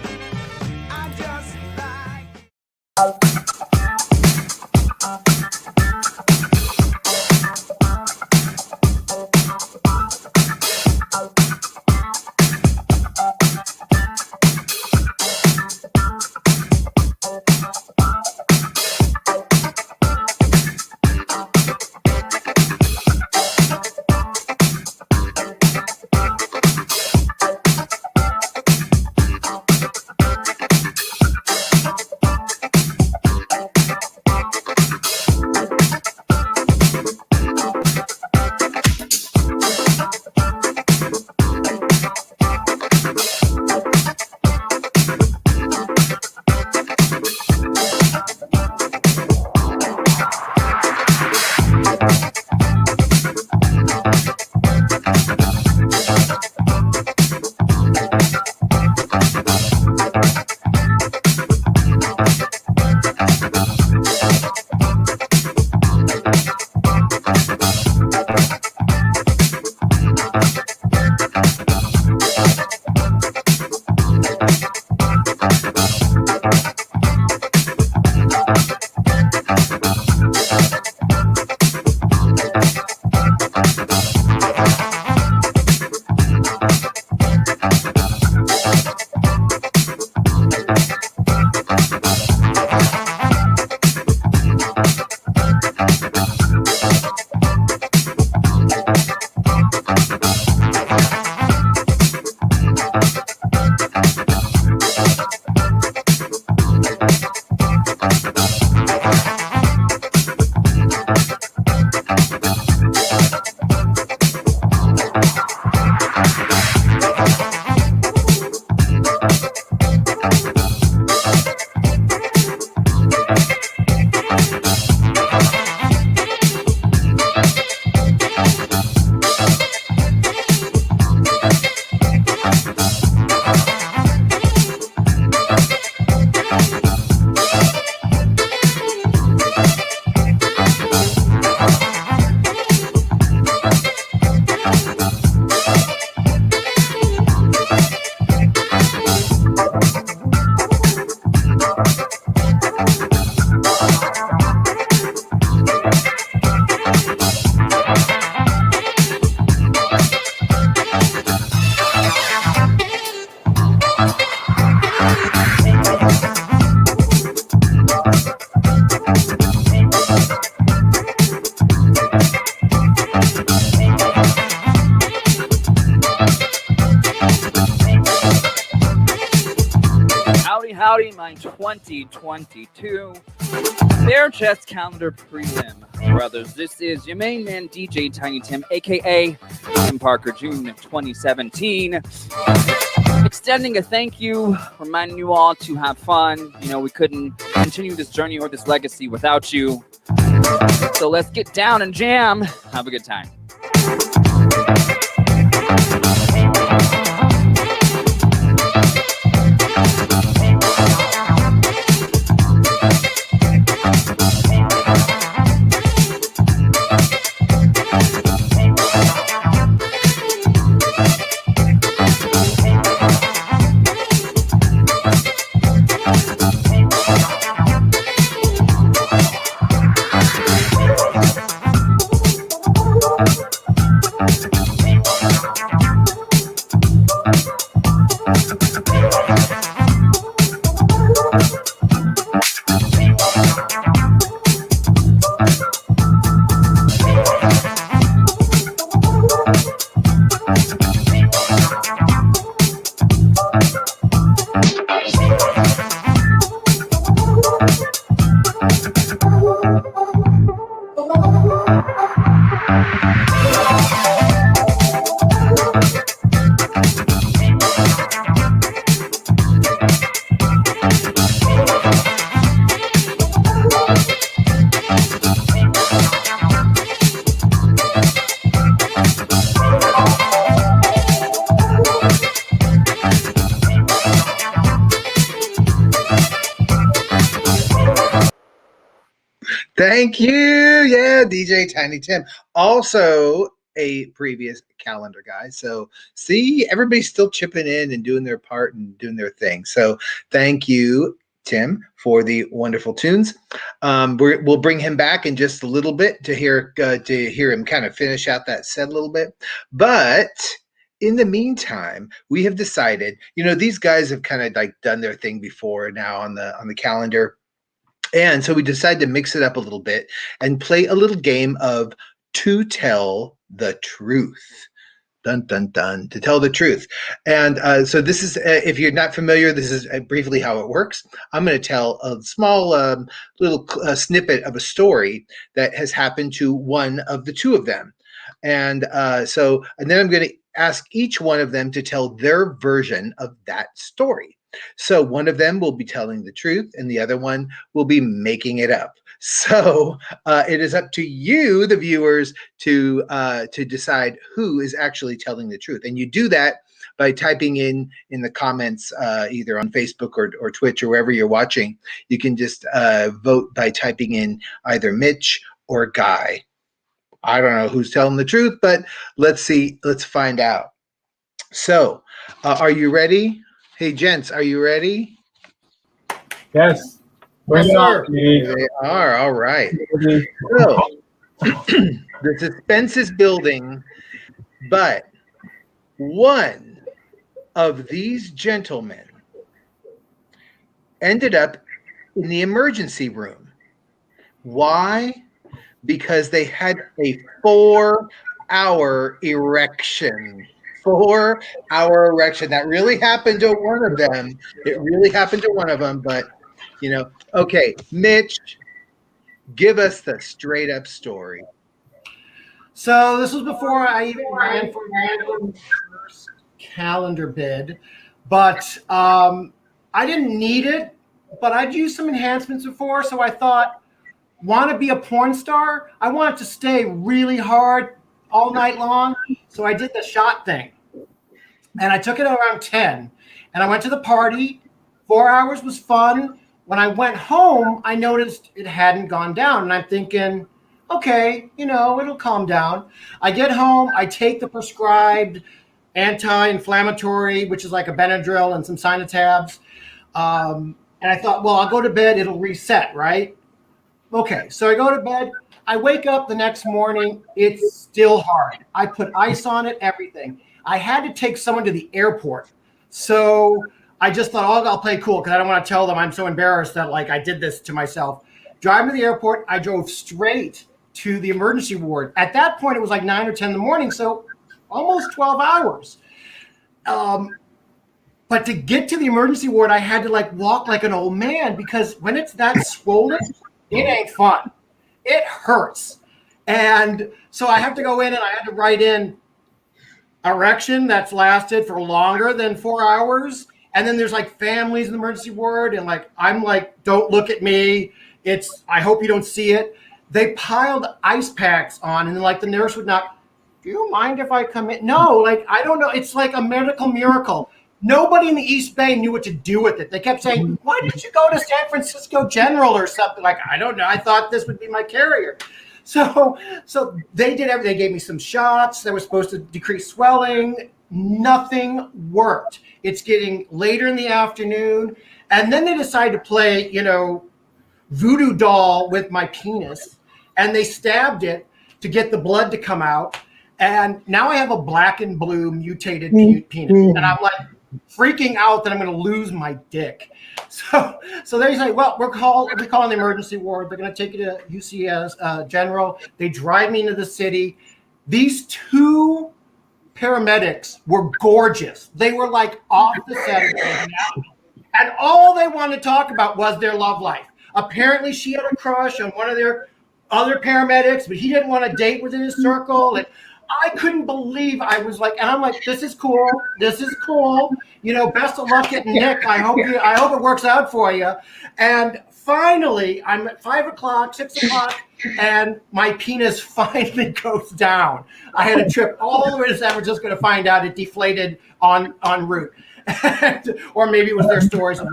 howdy, my 2022 Bare Chest Calendar Prelim. Brothers, this is your main man, DJ Tiny Tim, aka Tim Parker, June 2017. Extending a thank you, reminding you all to have fun. You know, we couldn't continue this journey or this legacy without you. So let's get down and jam. Have a good time. Thank you. Yeah, DJ Tiny Tim. Also a previous calendar guy. So see, everybody's still chipping in and doing their part and doing their thing. So thank you, Tim, for the wonderful tunes. We'll bring him back in just a little bit to hear him kind of finish out that set a little bit. But in the meantime, we have decided, these guys have kind of like done their thing before now on the calendar. And so we decided to mix it up a little bit and play a little game of To Tell the Truth. Dun, dun, dun, to tell the truth. And so this is, if you're not familiar, this is briefly how it works. I'm going to tell a small little snippet of a story that has happened to one of the two of them. And then I'm going to ask each one of them to tell their version of that story. So one of them will be telling the truth and the other one will be making it up. So it is up to you, the viewers, to decide who is actually telling the truth. And you do that by typing in the comments, either on Facebook or Twitch or wherever you're watching. You can just vote by typing in either Mitch or Guy. I don't know who's telling the truth, but let's see. Let's find out. So are you ready? Hey, gents, are you ready? Yes. Yes, sir. They are. All right. So the suspense is building, but one of these gentlemen ended up in the emergency room. Why? Because they had a 4-hour erection. 4-hour erection. That really happened to one of them. It really happened to one of them, but okay, Mitch, give us the straight up story. So this was before I even ran for my first calendar bid, but I didn't need it, but I'd used some enhancements before, so I thought, want to be a porn star? I want to stay really hard all night long, so I did the shot thing. And I took it around 10, and I went to the party. 4 hours was fun. When I went home, I noticed it hadn't gone down, and I'm thinking, okay, it'll calm down. I get home, I take the prescribed anti-inflammatory, which is like a Benadryl and some Sinotabs, and I thought, well, I'll go to bed, it'll reset, right? Okay, so I go to bed. I wake up the next morning, it's still hard. I put ice on it, everything. I had to take someone to the airport. So I just thought, I'll play cool because I don't want to tell them I'm so embarrassed that I did this to myself. Driving to the airport, I drove straight to the emergency ward. At that point, it was like 9 or 10 in the morning, so almost 12 hours. But to get to the emergency ward, I had to like walk like an old man, because when it's that swollen, it ain't fun. It hurts. And so I have to go in and I had to write in erection that's lasted for longer than 4 hours. And then there's like families in the emergency ward, and like I'm like, don't look at me. I hope you don't see it. They piled ice packs on, and then like the nurse would not, do you mind if I come in? No, like I don't know. It's like a medical miracle. Nobody in the East Bay knew what to do with it. They kept saying, why didn't you go to San Francisco General or something? Like, I don't know. I thought this would be my carrier. So they did everything. They gave me some shots that were supposed to decrease swelling. Nothing worked. It's getting later in the afternoon. And then they decided to play, voodoo doll with my penis. And they stabbed it to get the blood to come out. And now I have a black and blue mutated penis. And I'm like freaking out that I'm going to lose my dick. So they say, well, we're calling the emergency ward. They're going to take you to UCS General. They drive me into the city. These two paramedics were gorgeous. They were like off the set. And all they wanted to talk about was their love life. Apparently she had a crush on one of their other paramedics, but he didn't want to date within his circle. And I couldn't believe I was like, and I'm like, this is cool. This is cool. Best of luck getting Nick. I hope it works out for you. And finally, I'm at 5 o'clock, 6 o'clock, and my penis finally goes down. I had a trip all the way to San Francisco to find out it deflated en route. Or maybe it was their stories of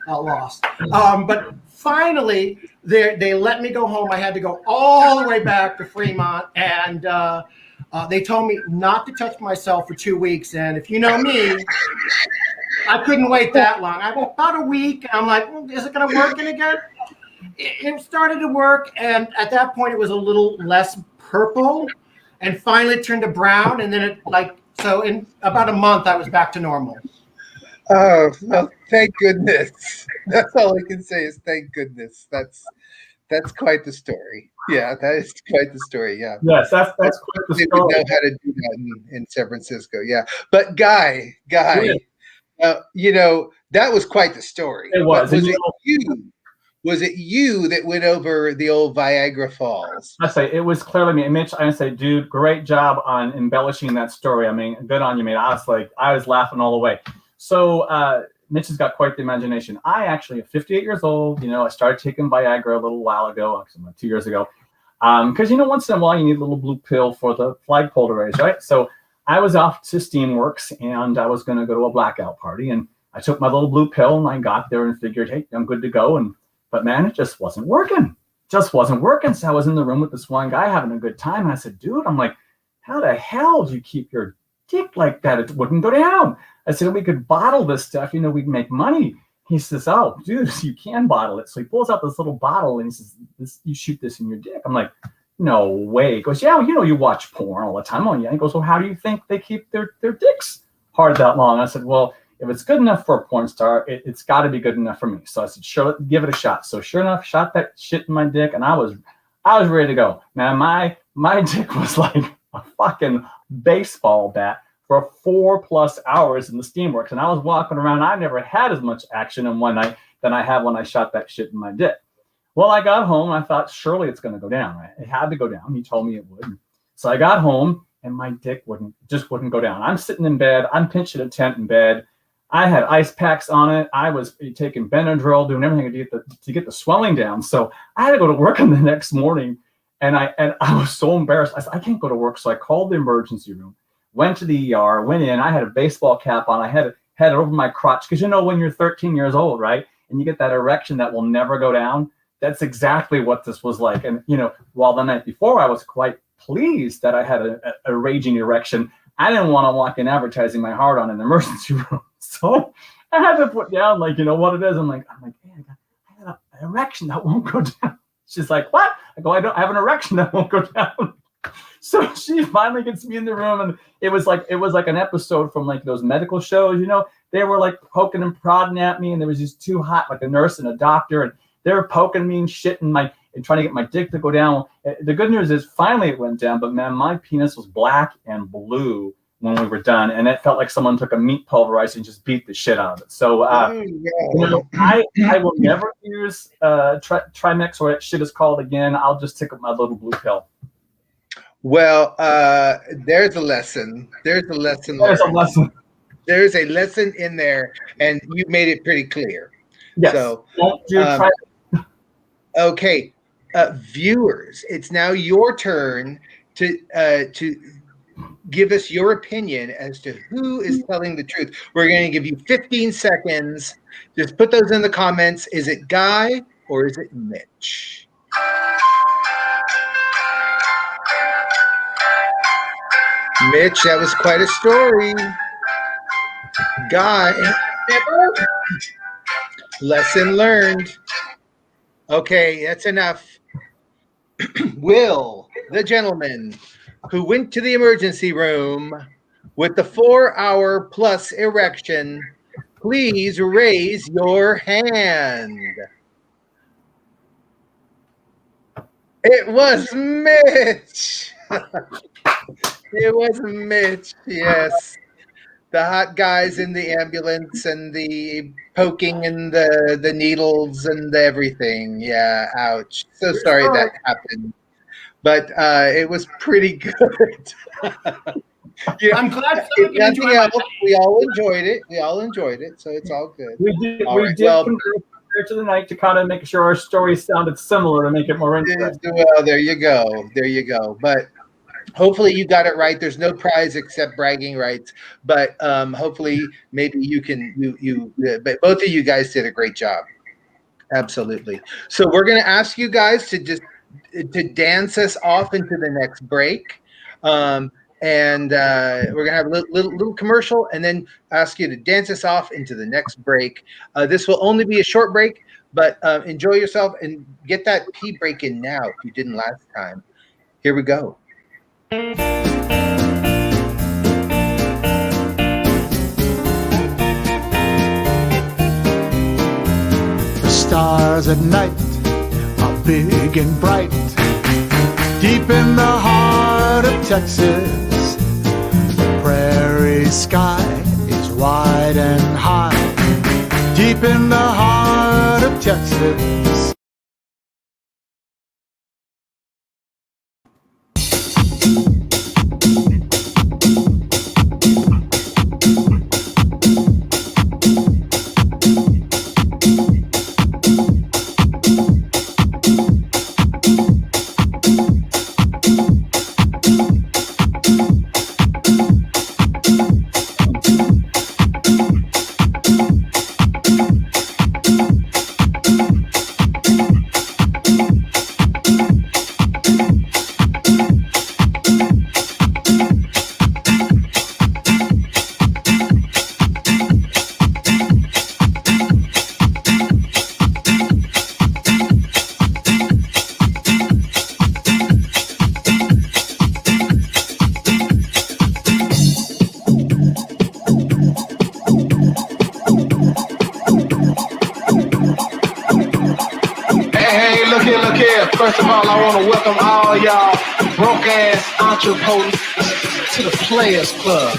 loss. But finally, they let me go home. I had to go all the way back to Fremont, and they told me not to touch myself for 2 weeks. And if you know me, I couldn't wait that long. I went about a week. I'm like, is it going to work again? It started to work, and at that point, it was a little less purple, and finally it turned to brown, and then so in about a month, I was back to normal. Oh, well, thank goodness. That's all I can say is thank goodness. That's quite the story. Yeah, that is quite the story. Yeah. Yes, that's quite the story. They would know how to do that in San Francisco. Yeah, but Guy, that was quite the story. It was. Was it you that went over the old Viagra Falls? I say it was clearly me. Mitch, I say, dude, great job on embellishing that story. I mean, good on you, mate. I was laughing all the way. So Mitch has got quite the imagination. I actually am 58 years old. I started taking Viagra a little while ago, actually 2 years ago. Because, once in a while you need a little blue pill for the flagpole to raise, right? So I was off to Steamworks, and I was going to go to a blackout party. And I took my little blue pill, and I got there and figured, hey, I'm good to go. But man, it just wasn't working. So I was in the room with this one guy having a good time. And I said, dude, I'm like, how the hell do you keep your dick like that? It wouldn't go down. I said, we could bottle this stuff, we'd make money. He says, oh, dude, you can bottle it. So he pulls out this little bottle and he says, you shoot this in your dick. I'm like, no way. He goes, yeah, you watch porn all the time. Oh, yeah. He goes, well, how do you think they keep their dicks hard that long? I said, well, if it's good enough for a porn star, it's got to be good enough for me. So I said, sure, give it a shot. So sure enough, shot that shit in my dick, and I was ready to go. Man, my dick was like a fucking baseball bat for 4+ hours in the Steamworks, and I was walking around. I never had as much action in one night than I had when I shot that shit in my dick. Well, I got home. I thought, surely it's going to go down, right? It had to go down. He told me it would. So I got home, and my dick wouldn't go down. I'm sitting in bed. I'm pinching a tent in bed. I had ice packs on it. I was taking Benadryl, doing everything to get the swelling down. So I had to go to work the next morning, and I was so embarrassed. I said, I can't go to work. So I called the emergency room, went to the ER, went in. I had a baseball cap on. I had it over my crotch, because when you're 13 years old, right, and you get that erection that will never go down, that's exactly what this was like. And while the night before I was quite pleased that I had a raging erection, I didn't want to walk in advertising my heart on an emergency room. So I had to put down, what it is. I'm like, hey, I got an erection that won't go down. She's like, what? I go, I have an erection that won't go down. So she finally gets me in the room, and it was like an episode from those medical shows. They were poking and prodding at me, and there was these two hot, a nurse and a doctor, and they were poking me and shit and trying to get my dick to go down. The good news is finally it went down, but man, my penis was black and blue when we were done, and it felt like someone took a meat pulverizer and just beat the shit out of it. So I will never use Trimix, or what shit is called again. I'll just take my little blue pill. Well, there's a lesson. There's a lesson learned. There's a lesson in there, and you made it pretty clear. Yes. So, try. Okay, viewers, it's now your turn to give us your opinion as to who is telling the truth. We're going to give you 15 seconds. Just put those in the comments. Is it Guy or is it Mitch? Mitch, that was quite a story. Guy, lesson learned. Okay, that's enough. Will, the gentleman who went to the emergency room with the 4-hour plus erection, please raise your hand. It was Mitch. It was Mitch, yes. The hot guys in the ambulance and the poking and the needles and everything. Yeah, ouch. So sorry that happened. But it was pretty good. Yeah. I'm glad. If nothing else, we all enjoyed it. We all enjoyed it, so it's all good. We did compare to the night to kind of make sure our stories sounded similar to make it more interesting. Well, there you go. There you go. But hopefully you got it right. There's no prize except bragging rights. But hopefully maybe you can but both of you guys did a great job. Absolutely. So we're going to ask you guys to dance us off into the next break. And we're going to have a little commercial and then ask you to dance us off into the next break. This will only be a short break, but enjoy yourself and get that pee break in now if you didn't last time. Here we go. The stars at night are big and bright. Deep in the heart of Texas, the prairie sky is wide and high. Deep in the heart of Texas. First of all, I want to welcome all y'all broke-ass entrepreneurs to the Players Club.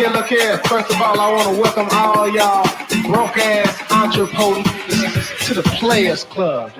Look here. First of all, I want to welcome all y'all broke ass entrepreneurs to the Players Club.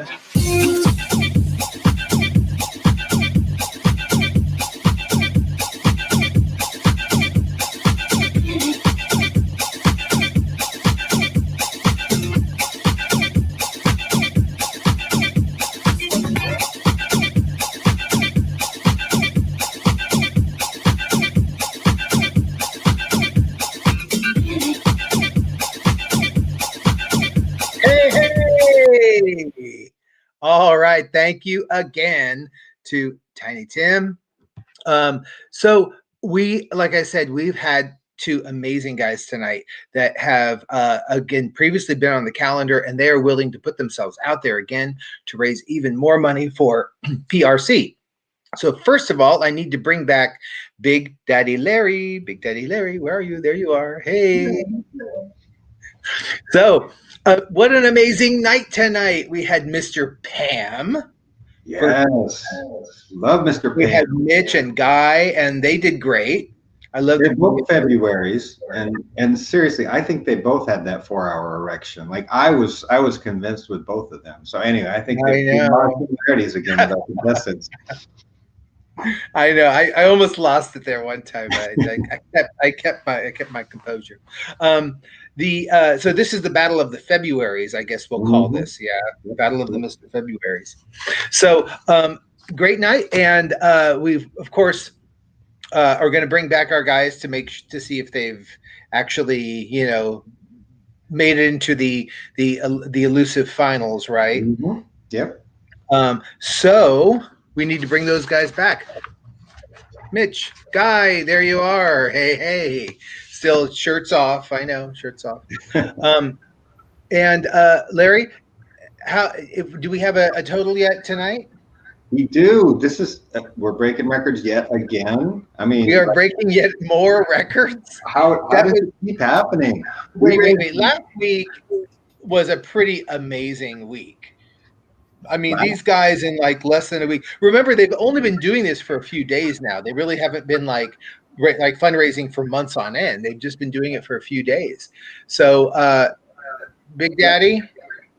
All right. Thank you again to Tiny Tim. So like I said, we've had two amazing guys tonight that have, again, previously been on the calendar, and they are willing to put themselves out there again to raise even more money for PRC. So first of all, I need to bring back Big Daddy Larry. Big Daddy Larry, where are you? There you are. Hey. So what an amazing night tonight. We had Mr. Pam. Yes. Love Mr. Pam. We had Mitch and Guy, and they did great. I love They're both February's, and seriously, I think they both had that 4-hour erection. Like I was convinced with both of them. So anyway, I think they are similarities again with our contestants. I know. I almost lost it there one time. I kept my composure. So this is the Battle of the Februaries, I guess we'll call this. Yeah, the Battle of the Mr. Februaries. So great night, and we've of course are going to bring back our guys to see if they've actually made it into the elusive finals, right? Mm-hmm. Yep. So we need to bring those guys back. Mitch, Guy, there you are. Hey. Still shirts off. I know, shirts off. And Larry, do we have a total yet tonight? We do. This is we're breaking records yet again. I mean, we are breaking yet more records. How does it keep happening? Wait. Last week was a pretty amazing week. I mean, these guys in like less than a week. Remember, they've only been doing this for a few days now. They really haven't been like fundraising for months on end. They've just been doing it for a few days. So, Big Daddy.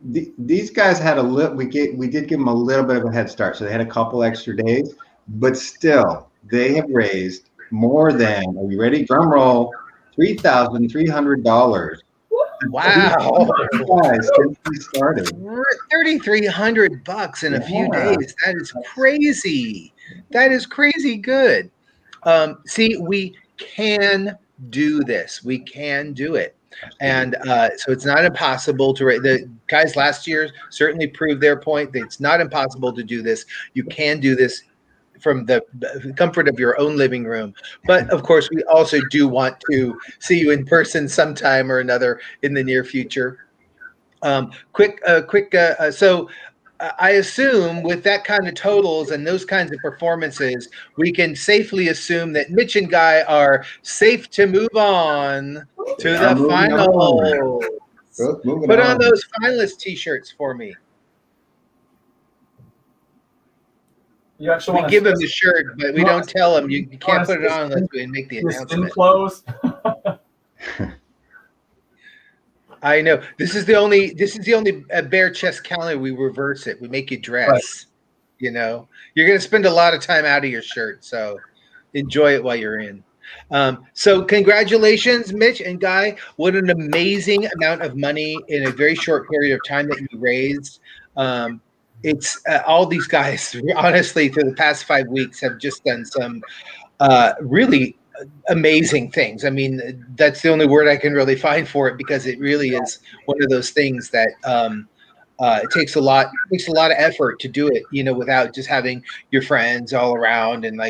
These guys had a little. We did give them a little bit of a head start, so they had a couple extra days. But still, they have raised more than. Are you ready? Drum roll. $3,300. Wow! Guys, since we started, $3,300 in a few days. That is crazy. That is crazy good. See, we can do this. We can do it. And so it's not impossible to raise. The guys last year certainly proved their point that it's not impossible to do this. You can do this from the comfort of your own living room. But of course, we also do want to see you in person sometime or another in the near future. So I assume with that kind of totals and those kinds of performances, we can safely assume that Mitch and Guy are safe to move on to the finals. Put on those finalist T-shirts for me. You actually we give them the shirt, but we don't tell them you can't put it on unless we make the announcement. Clothes. I know. This is the only bare chest calendar. We reverse it. We make you dress. Right. You're going to spend a lot of time out of your shirt, so enjoy it while you're in. So congratulations, Mitch and Guy. What an amazing amount of money in a very short period of time that you raised. It's all these guys, honestly, for the past 5 weeks have just done some really amazing things. I mean, that's the only word I can really find for it, because it really is one of those things that it takes a lot of effort to do it, without just having your friends all around and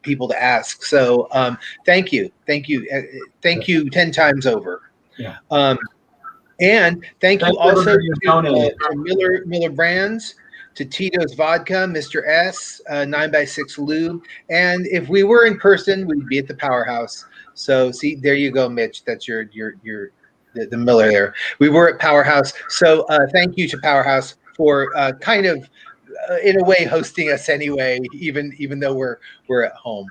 people to ask. So thank you 10 times over. Yeah. And thank you also to Miller Brands, to Tito's Vodka, Mr. S, 9x6 Lube. And if we were in person, we'd be at the Powerhouse. So see, there you go, Mitch. That's the Miller there. We were at Powerhouse. So thank you to Powerhouse for kind of, in a way, hosting us anyway, even though we're at home.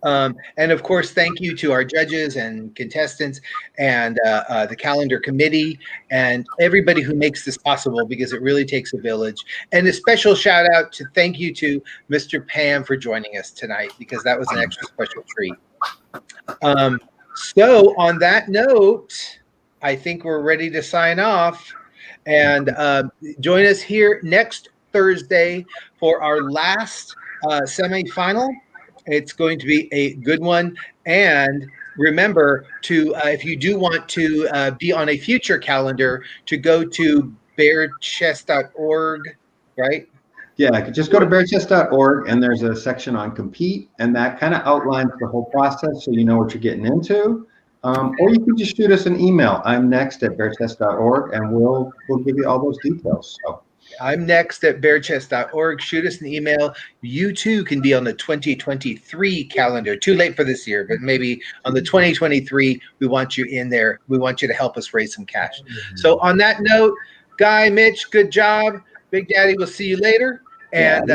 And of course, thank you to our judges and contestants and the calendar committee and everybody who makes this possible, because it really takes a village. And a special shout out to thank you to Mr. Pam for joining us tonight, because that was an extra special treat. So on that note, I think we're ready to sign off. And join us here next Thursday for our last semifinal. It's going to be a good one. And remember to, if you do want to be on a future calendar, to go to bearchest.org, right? Yeah, just go to bearchest.org, and there's a section on compete, and that kind of outlines the whole process so you know what you're getting into. Or you can just shoot us an email. I'm next at bearchest.org, and we'll give you all those details. So I'm next at bearchest.org. Shoot us an email. You too can be on the 2023 calendar. Too late for this year, but maybe on the 2023, we want you in there. We want you to help us raise some cash. So on that note, Guy, Mitch, good job. Big Daddy, we'll see you later. And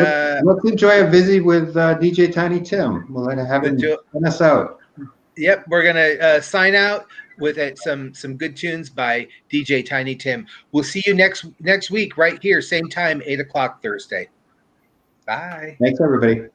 let's enjoy a visit with DJ Tiny Tim. We'll have him send us out. Yep, we're gonna sign out with some good tunes by DJ Tiny Tim. We'll see you next week right here, same time, 8 o'clock Thursday. Bye. Thanks, everybody.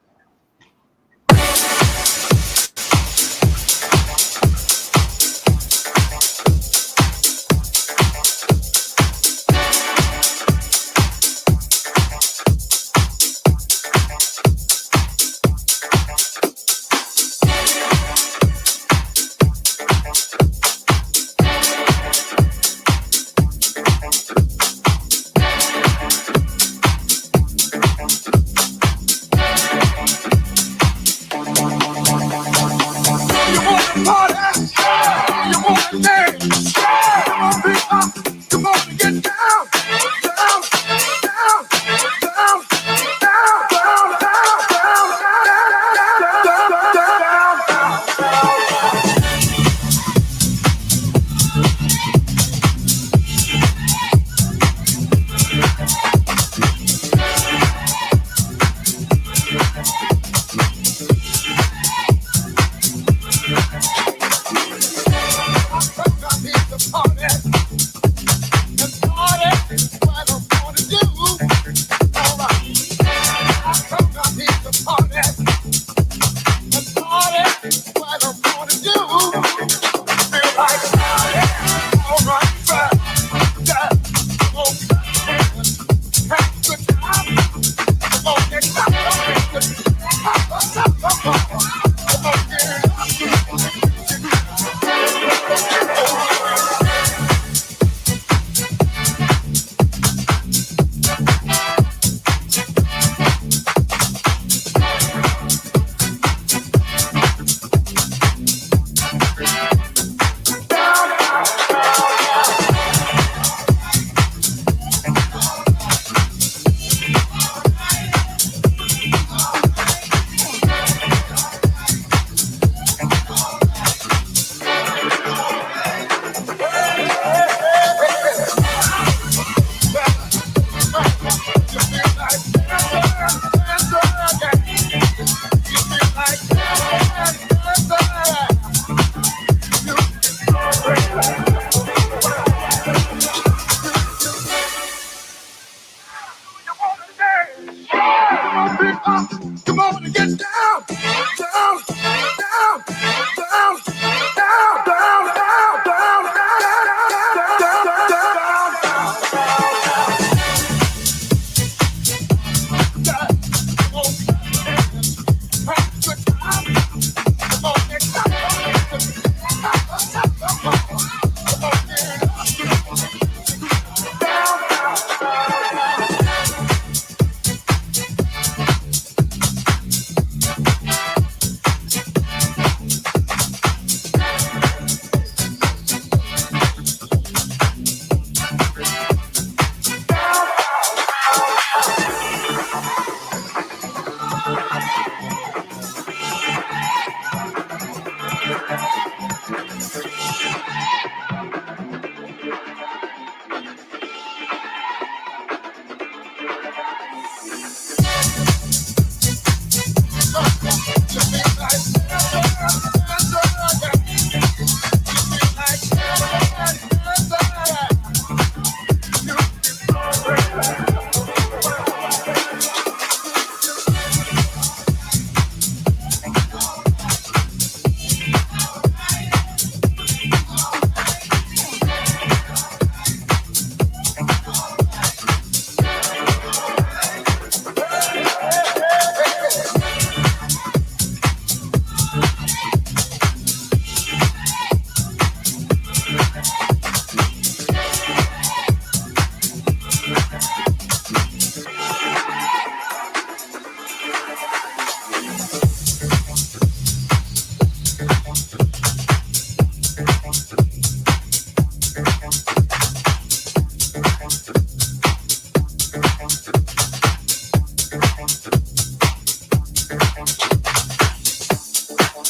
Come on and get down.